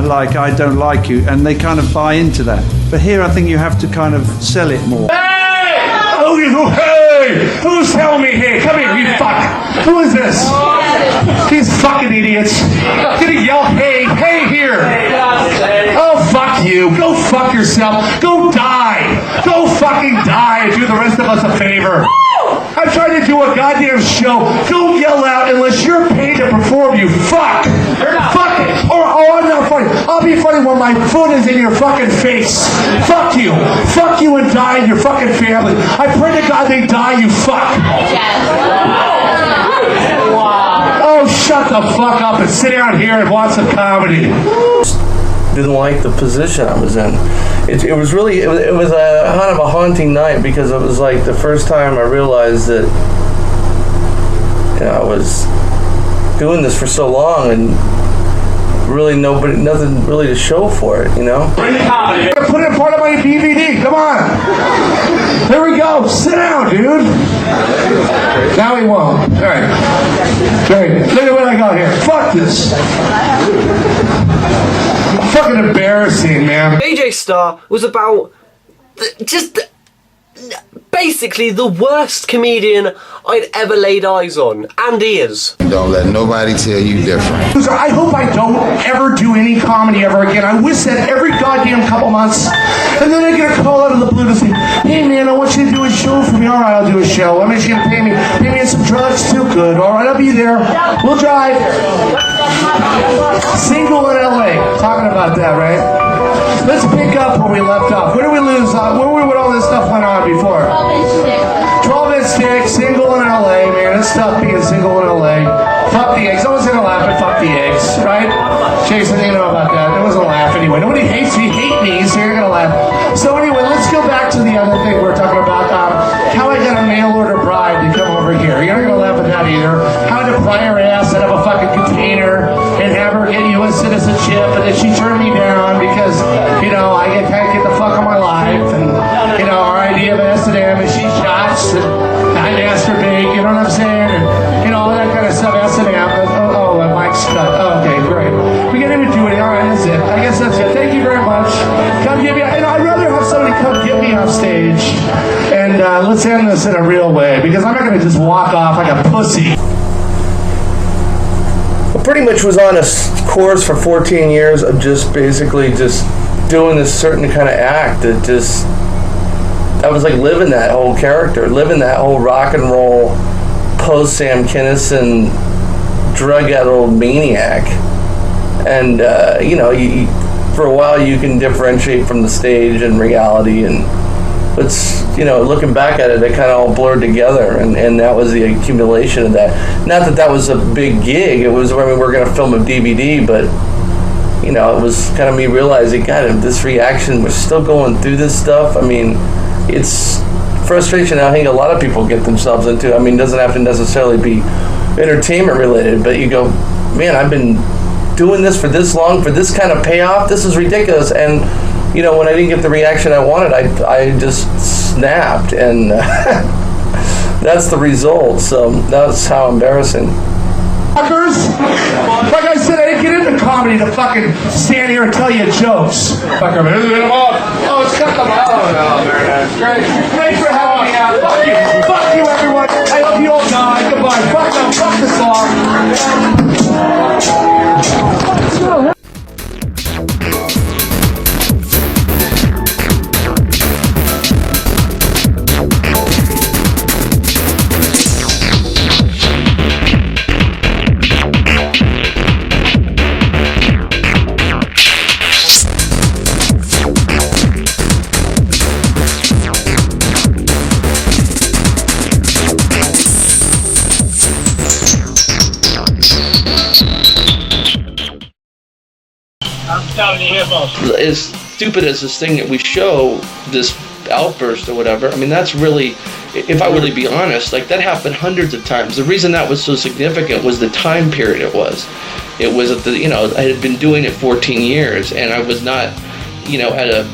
like I don't like you, and they kind of buy into that. But here, I think you have to kind of sell it more. Hey! Who's telling me hey? Come here, you fuck! Who is this? These fucking idiots. Gonna yell hey here! Oh, fuck you. Go fuck yourself. Go die. Go fucking die and do the rest of us a favor. I'm trying to do a goddamn show. Don't yell out unless you're paid to perform, you fuck! Fuck it! I'm not funny. I'll be funny when my foot is in your fucking face. Fuck you. Fuck you and die and your fucking family. I pray to God they die, you fuck. Oh, shut the fuck up and sit down here and watch some comedy. Didn't like the position I was in. It was really a kind of a haunting night, because it was like the first time I realized that I was doing this for so long and really nothing really to show for it, Put it in part of my DVD. Come on. There we go. Sit down, dude. Now he won't. All right. Great. Look at what I got here. Fuck this. Fucking embarrassing, man. JJ Starr was about basically the worst comedian I'd ever laid eyes on, and he is. Don't let nobody tell you different. I hope I don't ever do any comedy ever again. I wish that every goddamn couple months, and then I get a call out of the blue to say, hey man, I want you to do a show for me. All right, I'll do a show. I'm just gonna pay me in some drugs too. Good. All right, I'll be there. We'll drive. Single in LA. Talking about that, right? Let's pick up where we left off. Where did we lose? Where were all this stuff went on before? 12-inch stick, single in LA, man. It's tough being single in LA. Fuck the eggs. No one's gonna laugh at fuck the eggs, right? Jason, you know about that. It wasn't a laugh anyway. Nobody hates me, so you're gonna laugh. So anyway, let's go back to the other thing we're talking about. How I got a mail order bride to come over here. You're not gonna laugh at that either. How to pry her ass out of a fucking container and have her get U.S. citizenship, and then she turned me down because, I can't get the fuck on my life, and, our idea of S&M is she shots, and I masturbate, you know what I'm saying, and, all that kind of stuff, S&M, my mic's cut. Oh, okay, great. We get into doing it, all right, that's it. I guess that's it. Thank you very much. Come get me, and I'd rather have somebody come get me off stage, and let's end this in a real way, because I'm not going to just walk off like a pussy. I pretty much was on a course for 14 years of just basically just doing this certain kind of act that I was like living that whole character, living that whole rock and roll post Sam Kinison drug-addled maniac. And for a while you can differentiate from the stage and reality, and it's, you know, looking back at it, they kind of all blurred together, and that was the accumulation of that. Not that that was a big gig. It was, I mean, we were going to film a DVD, but, you know, it was kind of me realizing, God, this reaction, we're still going through this stuff. I mean, it's frustration I think a lot of people get themselves into. I mean, it doesn't have to necessarily be entertainment related, but you go, man, I've been doing this for this long, for this kind of payoff, this is ridiculous. And you know, when I didn't get the reaction I wanted, I just snapped, and that's the result. So that's how embarrassing. Fuckers! Like I said, I didn't get into comedy to fucking stand here and tell you jokes. Fucker, oh, it's got them out. Oh, very nice. Great. Thanks for having me out. Fuck you. Fuck you, everyone. I hope you all die. Goodbye. Fuck them. Fuck the song. Let's go. As stupid as this thing that we show, this outburst or whatever, I mean, that's really, if I really be honest, like that happened hundreds of times. The reason that was so significant was the time period it was. It was at the, you know, I had been doing it 14 years and I was not, you know, at a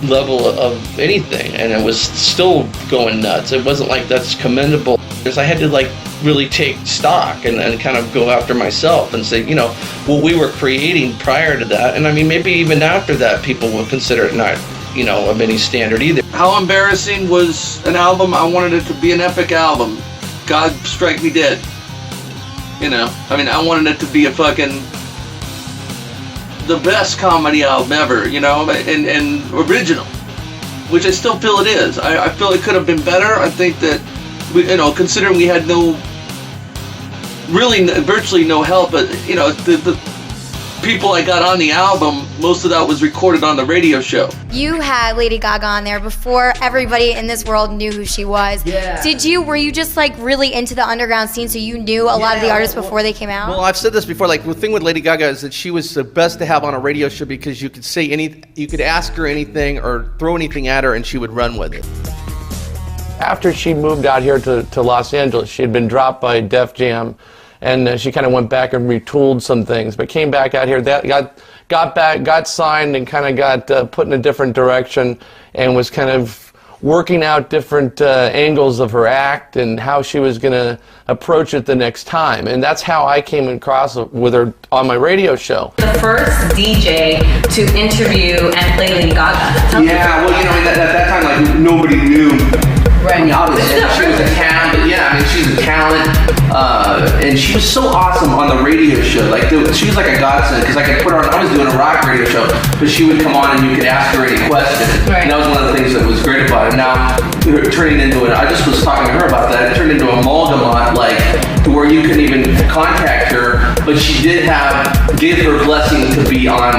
level of anything, and it was still going nuts. It wasn't like that's commendable. Because I had to like really take stock and kind of go after myself and say, you know, what we were creating prior to that, and I mean maybe even after that, people will consider it not, you know, of any standard either. How Embarrassing was an album. I wanted it to be an epic album. God strike me dead. You know, I mean, I wanted it to be a fucking the best comedy album ever, you know, and original, which I still feel it is. I feel it could have been better. I think that, we, you know, considering we had virtually no help, but, you know, the people I got on the album, most of that was recorded on the radio show. You had Lady Gaga on there before everybody in this world knew who she was. Yeah. Were you just like really into the underground scene, so you knew a lot of the artists before they came out? Well, I've said this before, like the thing with Lady Gaga is that she was the best to have on a radio show because you could say you could ask her anything or throw anything at her and she would run with it. After she moved out here to Los Angeles, she had been dropped by Def Jam, and she kind of went back and retooled some things, but came back out here, got signed and kind of got put in a different direction, and was kind of working out different angles of her act and how she was going to approach it the next time. And that's how I came across with her on my radio show. The first DJ to interview and play Lady Gaga. Yeah, well, you know, at that time, like, nobody knew. Right. I mean, obviously, she was a talent, but yeah, I mean, she's a talent, and she was so awesome on the radio show. Like, she was like a godsend, because I could put her on, I was doing a rock radio show, but she would come on and you could ask her any question. Right. And that was one of the things that was great about it. Now, turning into it, I just was talking to her about that, it turned into a amalgamot, like, to where you couldn't even contact her, but she did give her blessing to be on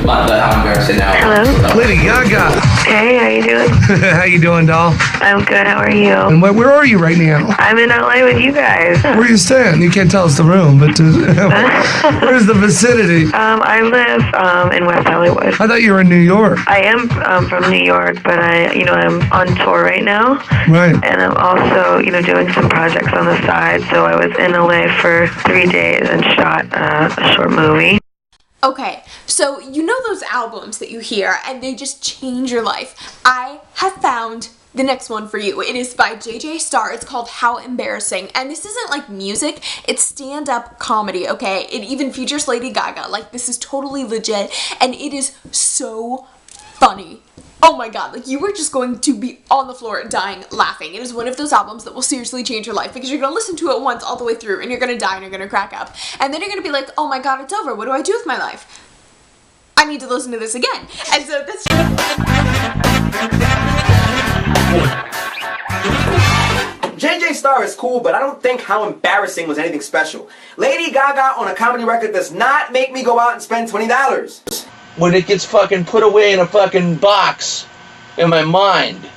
How Embarrassing Now. Hello? So. Lady Gaga. Hey, how you doing? How you doing, doll? I'm good, how are you? And where are you right now? I'm in LA with you guys. Where are you staying? You can't tell us the room, but where's the vicinity? I live in West Hollywood. I thought you were in New York. I am from New York, but I'm on tour right now. Right. And I'm also, doing some projects on the side. So I was in LA for 3 days and shot a short movie. Okay, so you know those albums that you hear and they just change your life. I have found the next one for you. It is by JJ Starr. It's called How Embarrassing. And this isn't like music, it's stand-up comedy, okay? It even features Lady Gaga. Like, this is totally legit and it is so funny. Oh my god, like you were just going to be on the floor dying laughing. It is one of those albums that will seriously change your life because you're going to listen to it once all the way through and you're going to die and you're going to crack up. And then you're going to be like, oh my god, it's over. What do I do with my life? I need to listen to this again. And so that's... JJ Starr is cool, but I don't think How Embarrassing was anything special. Lady Gaga on a comedy record does not make me go out and spend $20. When it gets fucking put away in a fucking box in my mind,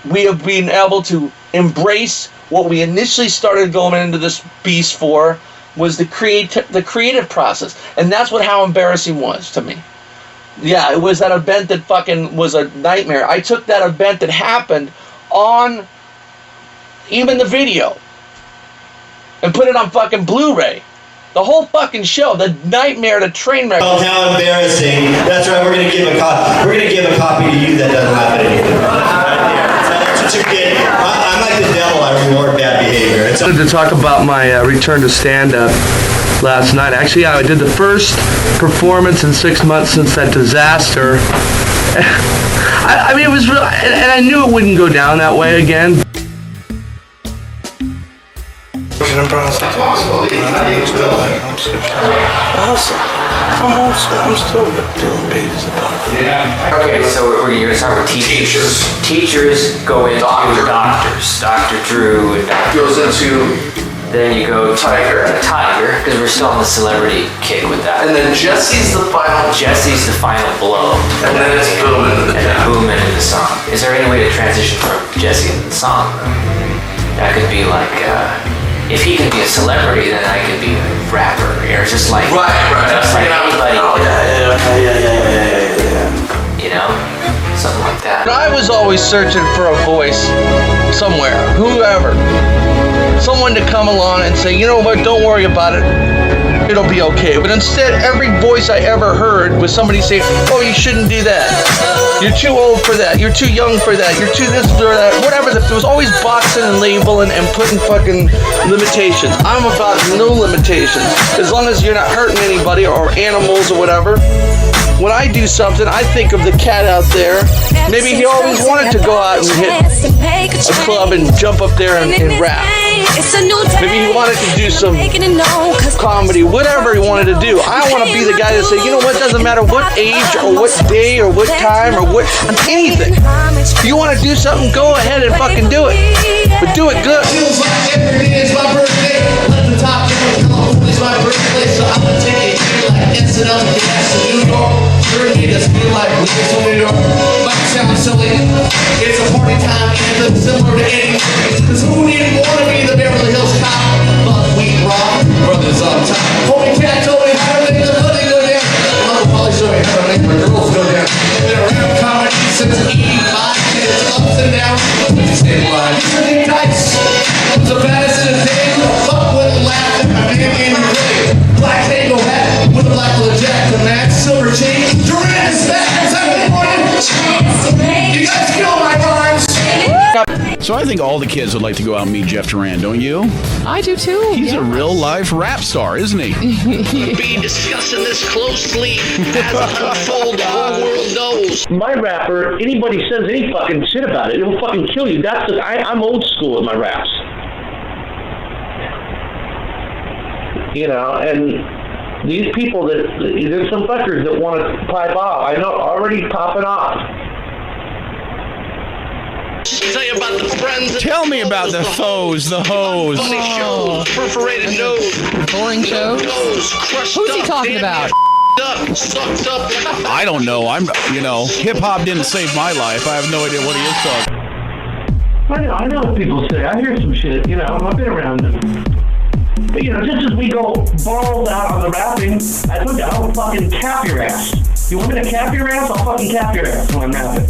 we have been able to embrace what we initially started going into this beast for, was the creative process. And that's what How Embarrassing was to me. Yeah, it was that event that fucking was a nightmare. I took that event that happened on even the video and put it on fucking Blu-ray. The whole fucking show, the nightmare, the train wreck. Oh, how embarrassing! That's right. We're gonna give a copy. We're gonna give a copy to you that doesn't happen anymore. That's what you get. I'm like the devil. I reward bad behavior. I wanted to talk about my return to stand-up last night. Actually, I did the first performance in 6 months since that disaster. I mean, it was real, and I knew it wouldn't go down that way again. I'm still doing babies. Okay, so we're going to start with teachers. Teachers go into doctors. Dr. Drew and Dr. Goes into... Then you go Tiger, because we're still on the celebrity kick with that. And then Jesse's the final blow. And then it's boom into the town. Boom into the song. Is there any way to transition from Jesse into the song? That could be like, if he can be a celebrity, then I could be a rapper. Or just like, just like anybody. You know? Something like that. I was always searching for a voice somewhere, whoever. Someone to come along and say, you know what, don't worry about it. It'll be okay. But instead, every voice I ever heard was somebody saying, oh, you shouldn't do that. You're too old for that. You're too young for that. You're too this or that. Whatever. There was always boxing and labeling and putting fucking limitations. I'm about no limitations. As long as you're not hurting anybody or animals or whatever. When I do something, I think of the cat out there. Maybe he always wanted to go out and hit a club and jump up there and rap. Maybe he wanted to do some comedy, whatever he wanted to do. I want to be the guy that say, you know what, doesn't matter what age or what day or what time or what anything. If you want to do something, go ahead and fucking do it. But do it good. Feels like every day is my birthday. Let the top come on, it's my birthday, so I'm gonna take it like incident gas to New York. Sure, it does feel like leaving to New York. Might sound silly. It's a party time anthem similar to Eddie. Cause who didn't want to be the Beverly Hills Cop? But we rock, brothers on top. Homie Cat told me how to make the money go down. I'll probably show you how to make my girls go down. Been around comedy since 85, kids ups and downs. Same line. Using dice. What's the baddest in the day? Fuck wouldn't laugh at my man Andrew Ray. Black Tango hat with a black little jack, the max, silver chain. Durant is back. You guys kill my rhymes. So I think all the kids would like to go out and meet Jeph Durand, don't you? I do too. He's a real life rap star, isn't he? We'll be discussing this closely as it unfolds. The whole world knows. My rapper, anybody says any fucking shit about it, it'll fucking kill you. I'm old school with my raps. You know, and these people there's some fuckers that want to pipe off. I know, already popping off. Tell me about the foes, the hoes. Funny shows, perforated nose. Boring shows? Who's he talking about? Sucked up. I don't know. Hip hop didn't save my life. I have no idea what he is talking. I know what people say. I hear some shit. You know, I've been around them. But, you know, just as we go balls out on the rapping, I told you, I'll fucking cap your ass. You want me to cap your ass? I'll fucking cap your ass when I'm rapping.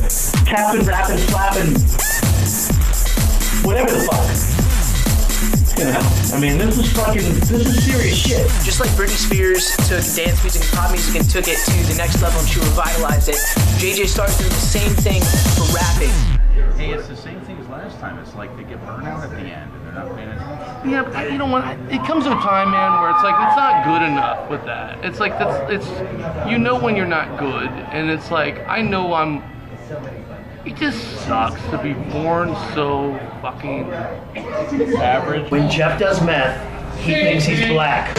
Capping, rapping, slapping, whatever the fuck. You know, I mean, this is serious shit. Just like Britney Spears took dance music and pop music and took it to the next level and she revitalized it, JJ Starr's doing the same thing for rapping. Hey, it's the same thing as last time. It's like they get burned out at the end and they're not paying attention. Yeah, but you know what? It comes to a time, man, where it's like it's not good enough with that. It's like you know when you're not good, and it's like I know it just sucks to be born so fucking average. When Jeph does meth, he thinks he's black.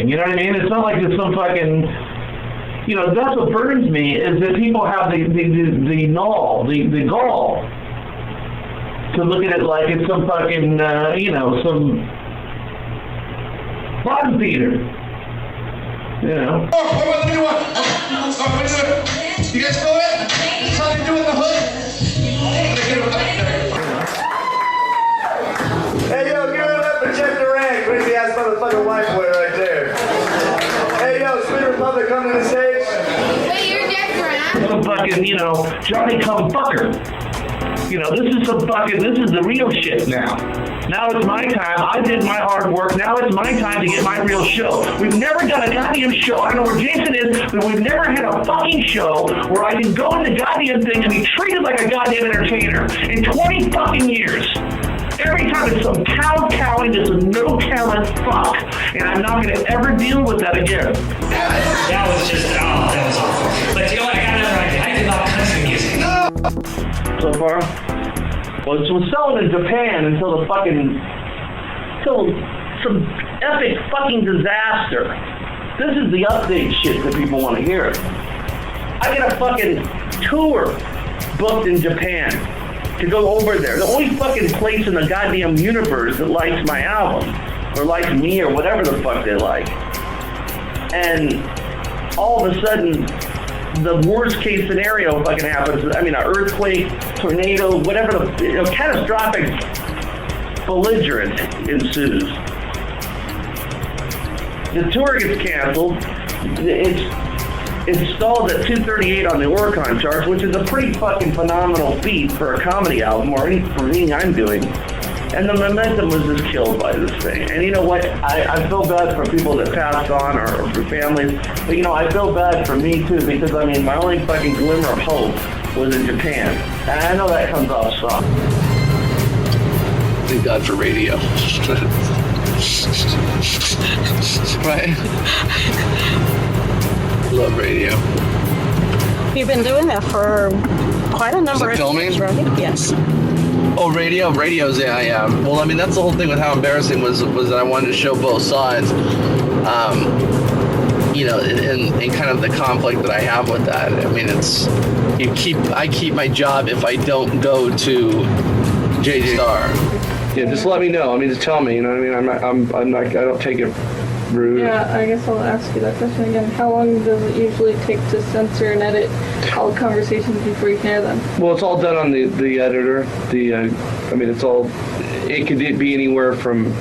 thing. You know what I mean? It's not like it's some fucking, you know, that's what burns me, is that people have the gall to look at it like it's some fucking, you know, some bottom feeder. You know? You guys know it? That's how they do it in the hood. Hey, yo, give it up for Jeff Dandurand, crazy ass motherfucking white boy right there. Hey, yo, Sweet Republic coming to the stage. Wait, you're Dandurand? Some fucking, you know, Johnny come fucker. You know, this is the real shit now. Now it's my time. I did my hard work. Now it's my time to get my real show. We've never done a goddamn show. I don't know where Jason is, but we've never had a fucking show where I can go in the goddamn thing and be treated like a goddamn entertainer in 20 fucking years. Every time it's some cowing, just a no talent fuck, and I'm not gonna ever deal with that again. That was just, that was awful. But you know what, I got another idea. I did all country music. So far? Well, it was selling in Japan until some epic fucking disaster. This is the update shit that people want to hear. I got a fucking tour booked in Japan to go over there. The only fucking place in the goddamn universe that likes my album, or likes me, or whatever the fuck they like. And all of a sudden, the worst case scenario fucking happens. I mean, an earthquake, tornado, whatever the, you know, catastrophic belligerent ensues. The tour gets canceled. It's stalled at 238 on the Oricon charts, which is a pretty fucking phenomenal feat for a comedy album, or for anything I'm doing. And the momentum was just killed by this thing. And you know what? I feel bad for people that passed on, or for families. But you know, I feel bad for me too, because I mean, my only fucking glimmer of hope was in Japan. And I know that comes off soft. Thank God for radio. Right? Love radio. You've been doing that for quite a number of years, right? Yes. Oh, radio? Radio's, yeah. Well, I mean, that's the whole thing with how embarrassing was that I wanted to show both sides. You know, and kind of the conflict that I have with that. I mean, I keep my job if I don't go to JJ Star. Yeah, just let me know. I mean, just tell me. You know what I mean? I'm not. I don't take it rude. Yeah, I guess I'll ask you that question again. How long does it usually take to censor and edit all conversations before you can air them? Well, it's all done on the editor. I mean, it's all. It could be anywhere from,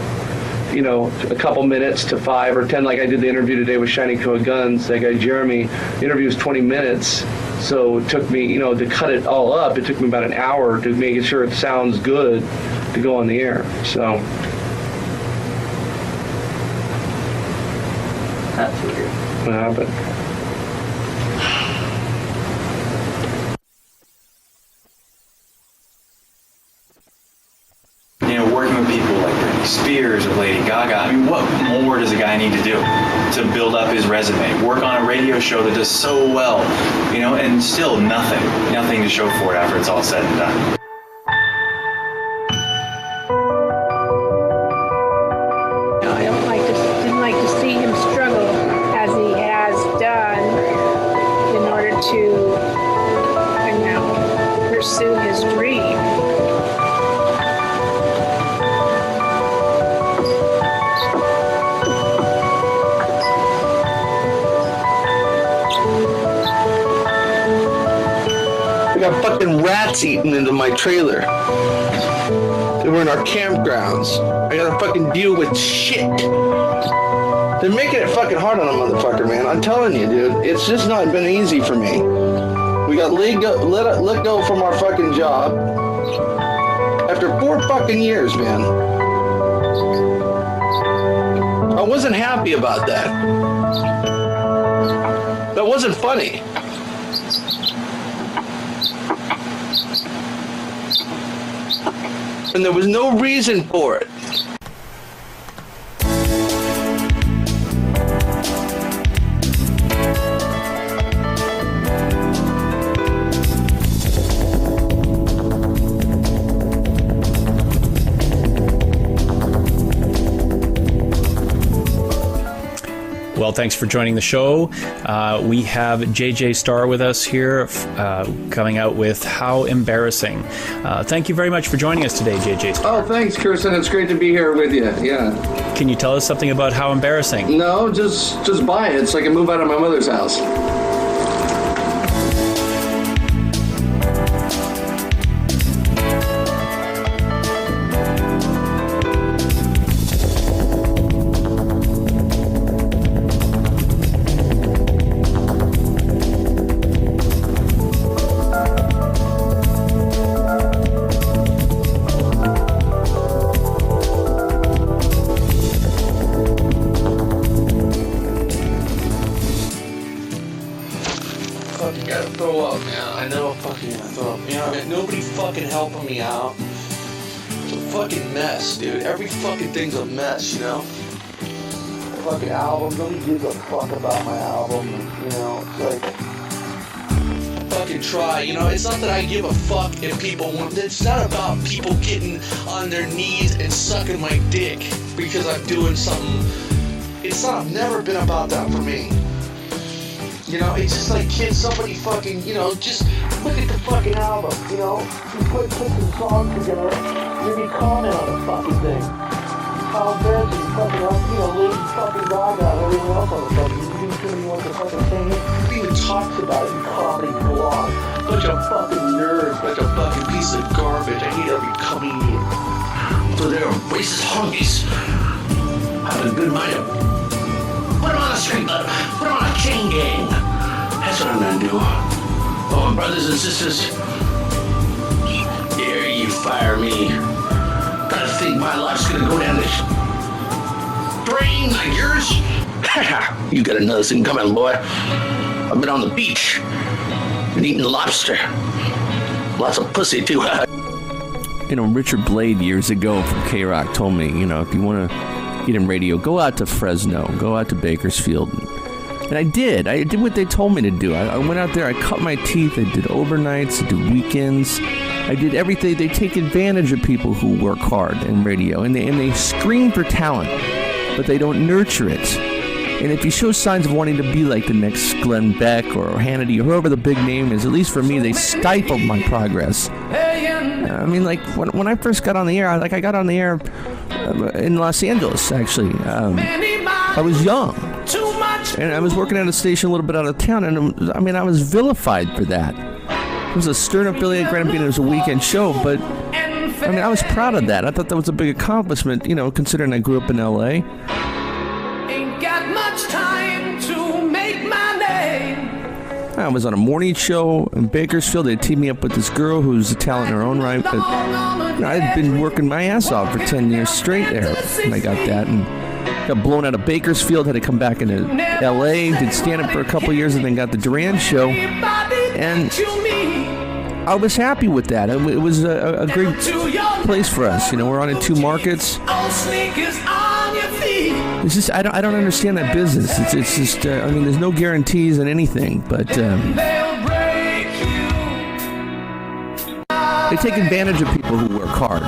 you know, a couple minutes to 5 or 10. Like I did the interview today with Shiny Code Guns. That guy Jeremy. The interview was 20 minutes. So it took me, you know, to cut it all up. It took me about an hour to make sure it sounds good to go on the air. So. That's weird. What happened? You know, working with people like Britney Spears or Lady Gaga, I mean, what more does a guy need to do to build up his resume? Work on a radio show that does so well, you know, and still nothing to show for it after it's all said and done. Didn't like to see him struggle as he has done in order to, you know, pursue his dream. I got fucking rats eating into my trailer. They were in our campgrounds. I gotta fucking deal with shit. They're making it fucking hard on a motherfucker, man. I'm telling you, dude. It's just not been easy for me. We got let go from our fucking job after 4 fucking years, man. I wasn't happy about that. That wasn't funny. And there was no reason for it. Well, thanks for joining the show. We have JJ Starr with us here, coming out with How Embarrassing. Thank you very much for joining us today, JJ Starr. Oh, thanks, Kirsten. It's great to be here with you. Yeah. Can you tell us something about How Embarrassing? No, just buy it so I can move out of my mother's house. Helping me out. It's a fucking mess, dude. Every fucking thing's a mess, you know? Fucking album. Nobody gives a fuck about my album. You know, it's like, fucking try. You know, it's not that I give a fuck if people want. It's not about people getting on their knees and sucking my dick because I'm doing something. It's not. Never been about that for me. You know, it's just like, kids, somebody fucking, you know, just look at the fucking album, you know? You put some songs together, maybe comment on the fucking thing. How embarrassing, fucking, you know, Lady fucking Gaga and everything else on the fucking, you didn't want the fucking thing. Who even talks about it in comedy blog? Bunch of fucking nerds, bunch of fucking pieces of garbage. I hate every comedian. So they're racist honkies. Have a good mind up. Put them on a street, put them on a chain gang. That's what I'm gonna do. Oh, my brothers and sisters, dare you fire me? Gotta think my life's gonna go down this drain like yours? You got another thing coming, boy. I've been on the beach and eating lobster. Lots of pussy, too. You know, Richard Blade years ago from K-Rock told me, you know, if you want to get in radio, go out to Fresno, go out to Bakersfield. And I did what they told me to do. I went out there, I cut my teeth, I did overnights, I did weekends, I did everything. They take advantage of people who work hard in radio, and they scream for talent, but they don't nurture it. And if you show signs of wanting to be like the next Glenn Beck or Hannity or whoever the big name is, at least for me, they stifled my progress. I mean, like, when I first got on the air, I got on the air in Los Angeles, actually. I was young. And I was working at a station a little bit out of town, and I was vilified for that. It was a Stern affiliate, granted being it was a weekend show, but I was proud of that. I thought that was a big accomplishment, you know, considering I grew up in LA. Ain't got much time to make my name. I was on a morning show in Bakersfield. They teamed me up with this girl who's a talent in her own right, but you know, I'd been working my ass off for 10 years straight there, and I got that, and got blown out of Bakersfield, had to come back into LA, did stand-up for a couple years, and then got the Duran show, and I was happy with that. It was a great place for us. You know, we're on in 2 markets. It's just, I don't understand that business. It's just, there's no guarantees in anything, but they take advantage of people who work hard.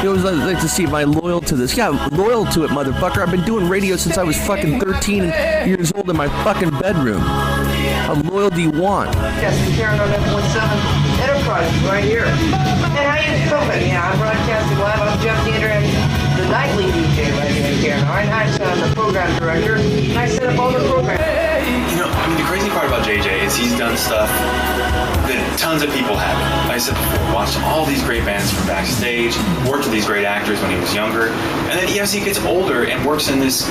It was like to see my loyal to this. Yeah, loyal to it, motherfucker. I've been doing radio since I was fucking 13 years old in my fucking bedroom. How loyal do you want? Yes, Karen on F17 Enterprises right here. And how you doing? Yeah, I'm broadcasting live. I'm Jeph Dandurand, the nightly DJ right here, Karen. All right, I'm the program director. And I set up all the programs. You know, the crazy part about JJ is he's done stuff that tons of people haven't. Like I said before, watched all these great bands from backstage, worked with these great actors when he was younger, and then as he gets older and works in this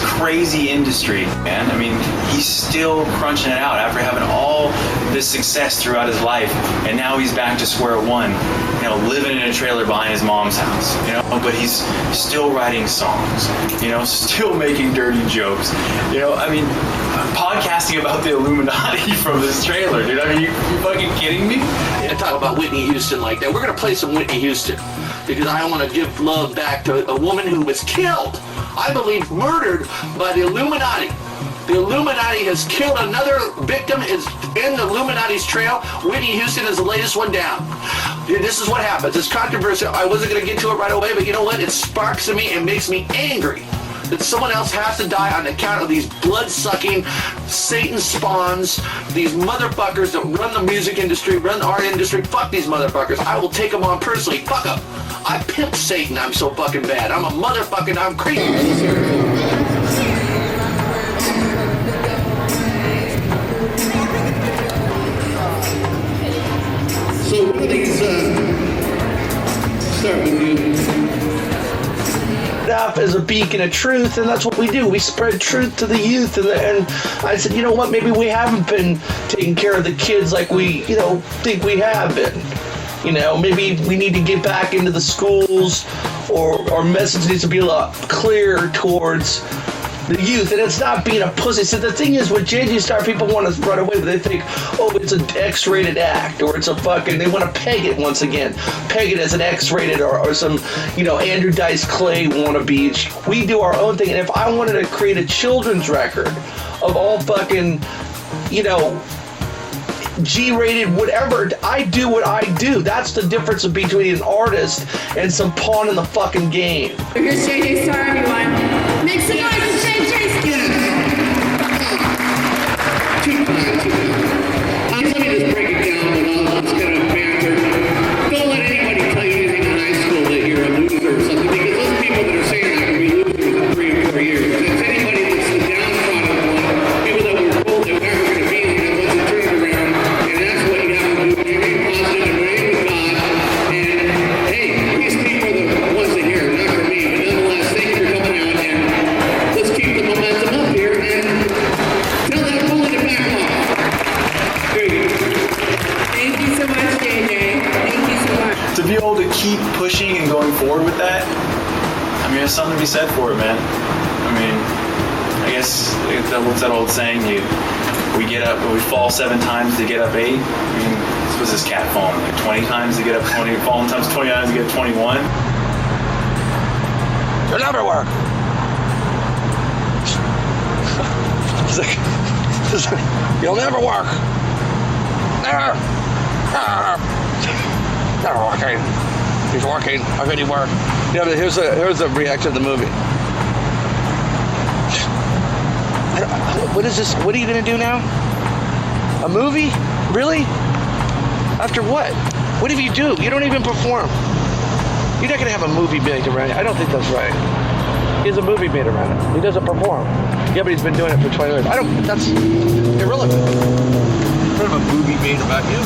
crazy industry, man. I mean, he's still crunching it out after having all this success throughout his life, and now he's back to square one, you know, living in a trailer behind his mom's house, you know, but he's still writing songs, you know, still making dirty jokes, you know, I mean, podcasting about the Illuminati from this trailer, dude. I mean, you fucking kidding me? And talk about Whitney Houston like that. We're going to play some Whitney Houston because I want to give love back to a woman who was killed, I believe murdered by the Illuminati. The Illuminati has killed another victim, is in the Illuminati's trail. Whitney Houston is the latest one down. This is what happens. It's controversial. I wasn't going to get to it right away, but you know what? It sparks in me and makes me angry. that someone else has to die on account of these blood-sucking Satan spawns, these motherfuckers that run the music industry, run the art industry. Fuck these motherfuckers. I will take them on personally. Fuck them. I pimp Satan. I'm so fucking bad. I'm a motherfucking, I'm crazy. So one of these, start with you. Up as a beacon of truth, and that's what we do. We spread truth to the youth, and I said, you know what? Maybe we haven't been taking care of the kids like we, think we have been. Maybe we need to get back into the schools, or our message needs to be a lot clearer towards the youth, and it's not being a pussy. So the thing is, with JJ Star, people want to run away, but they think, oh, it's an X-rated act, or it's a fucking, they want to peg it once again. Peg it as an X-rated or some, Andrew Dice Clay wannabe. We do our own thing, and if I wanted to create a children's record of all fucking, G-rated, whatever, I do what I do. That's the difference between an artist and some pawn in the fucking game. Here's JJ Star, everyone. Make some noise for JJ Star. Let me just break it down with all this kind of banter. Don't let anybody tell you anything in high school that you're a loser or something, because those people that are saying I can be losers in 3 or 4 years. It's anybody that's the downtrodden one, people that were told they were never going to be on that once it turned around, and that's what you have to do. You remain positive and remain with God. And hey, these people are the ones that hear, not for me, but nonetheless, thank you for coming out, and let's keep the momentum up here and tell that bullet to back off. There you go. Thank you so much, JJ. Thank you so much. To be able to keep pushing and going forward with that, there's something to be said for it, man. I guess what's that old saying? We get up, we fall 7 times to get up 8. What's this cat falling? Like 20 times to get up 20, falling times 20 times to get 21. It'll never work. You'll never work. Never working. He's working. I bet he worked. Here's a reaction to the movie. What is this? What are you gonna do now? A movie? Really? After what? What if you do? You don't even perform. You're not gonna have a movie made around it. I don't think that's right. He has a movie made around it. He doesn't perform. Yeah, but he's been doing it for 20 years. That's irrelevant. You don't have a movie made about you.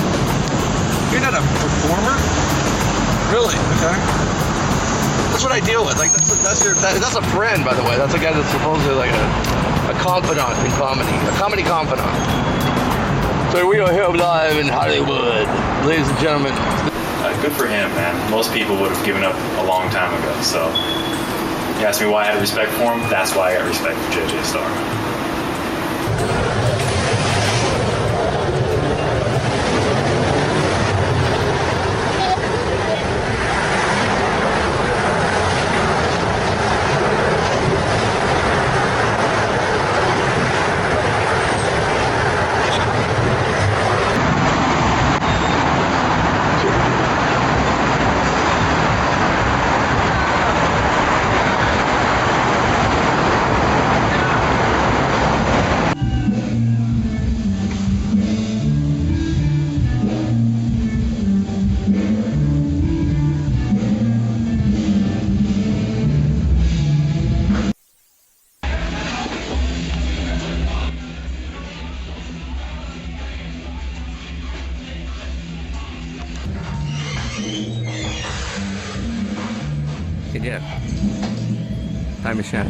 You're not a performer? Really? Okay. That's what I deal with. Like that's a friend, by the way. That's a guy that's supposedly like a confidant in comedy, a comedy confidant. So we are here live in Hollywood, ladies and gentlemen. Good for him, man. Most people would have given up a long time ago. So you asked me why I had respect for him. That's why I got respect for JJ Star. Yeah. Time is shot.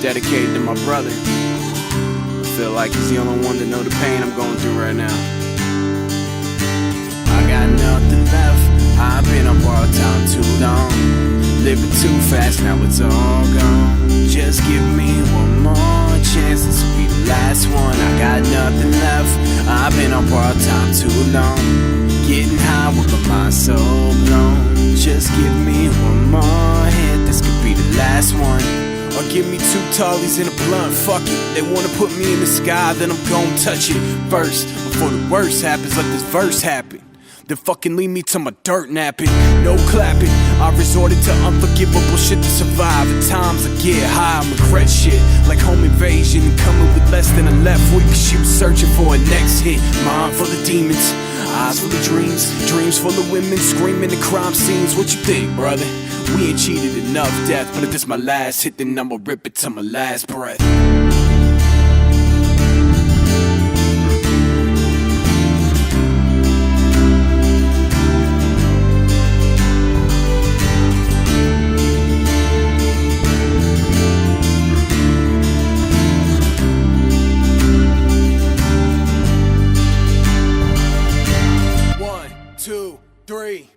Dedicated to my brother. I feel like he's the only one to know the pain I'm going through right now. I got nothing left. I've been up all time too long. Living too fast, now it's all gone. Just give me one more chance, this will be the last one. I got nothing left. I've been up all time too long. Getting high with my mind so blown. Just give me one more hit, this could be the last one. Or give me 2 tallies and a blunt, fuck it. They wanna put me in the sky, then I'm gon' touch it first. Before the worst happens, like this verse happened. Then fucking lead me to my dirt napping. No clapping, I resorted to unforgivable shit to survive. At times I get high, I regret shit, like home invasion and coming with less than a left week. She was searching for a next hit. Mind full of demons, eyes full of dreams, dreams full of women screaming at crime scenes. What you think, brother? We ain't cheated enough death, but if this my last hit, then I'ma rip it to my last breath. One, two, three.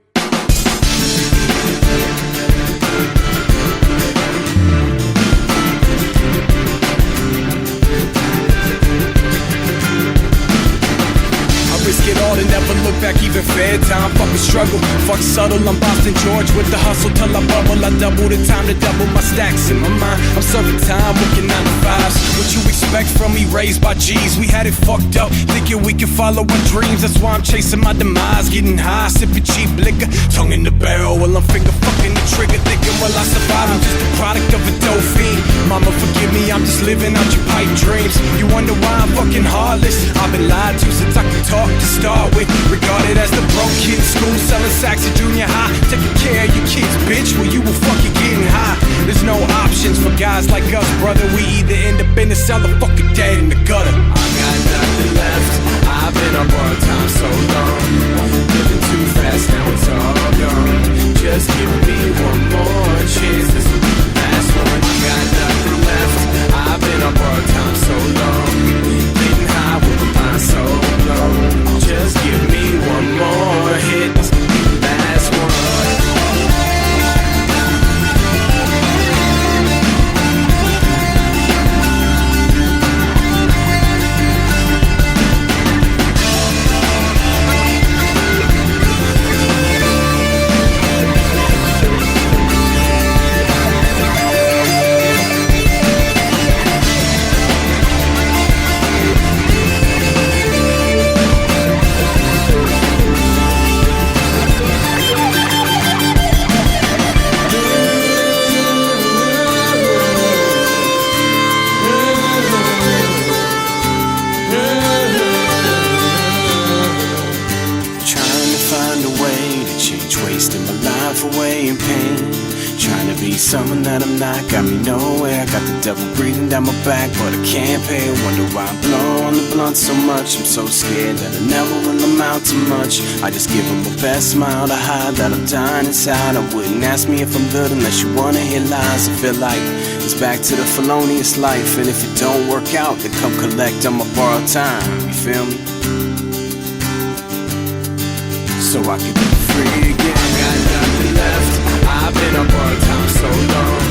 Risk it all and never look back, even fair time. Fucking struggle, fuck subtle. I'm Boston George with the hustle till I bubble. I double the time to double my stacks in my mind. I'm serving time, working 9 to 5s. What you expect from me, raised by G's? We had it fucked up, thinking we could follow our dreams. That's why I'm chasing my demise, getting high, sipping cheap liquor, tongue in the barrel while I'm finger fucking the trigger. Thinking, well, I survive, I'm just a product of a dope fiend. Mama, forgive me, I'm just living out your pipe dreams. You wonder why I'm fucking heartless? I've been lied to since I can talk to start with. Regarded as the broke kid in school, selling sacks at junior high. Taking care of your kids, bitch, well you were fucking getting high. There's no options for guys like us, brother. We either end up in the cellar, fucking dead in the gutter. I got nothing left, I've been on borrowed time so long. Living too fast, now it's all gone. Just give me one more chance, this will be the last one. I got nothing left, I've been on borrowed time so long. Getting high with my mind so low. Just give me one more hit, this will be the last one. Away in pain, trying to be someone that I'm not, got me nowhere. Got the devil breathing down my back, but I can't pay. Wonder why I'm blowing the blunt so much. I'm so scared that I never will amount to much. I just give them my best smile to hide that I'm dying inside. I wouldn't ask me if I'm good unless you wanna hear lies. I feel like it's back to the felonious life, and if it don't work out, then come collect on my borrowed time. You feel me? So I can be free again. I got nothing left, I've been on borrowed time so long.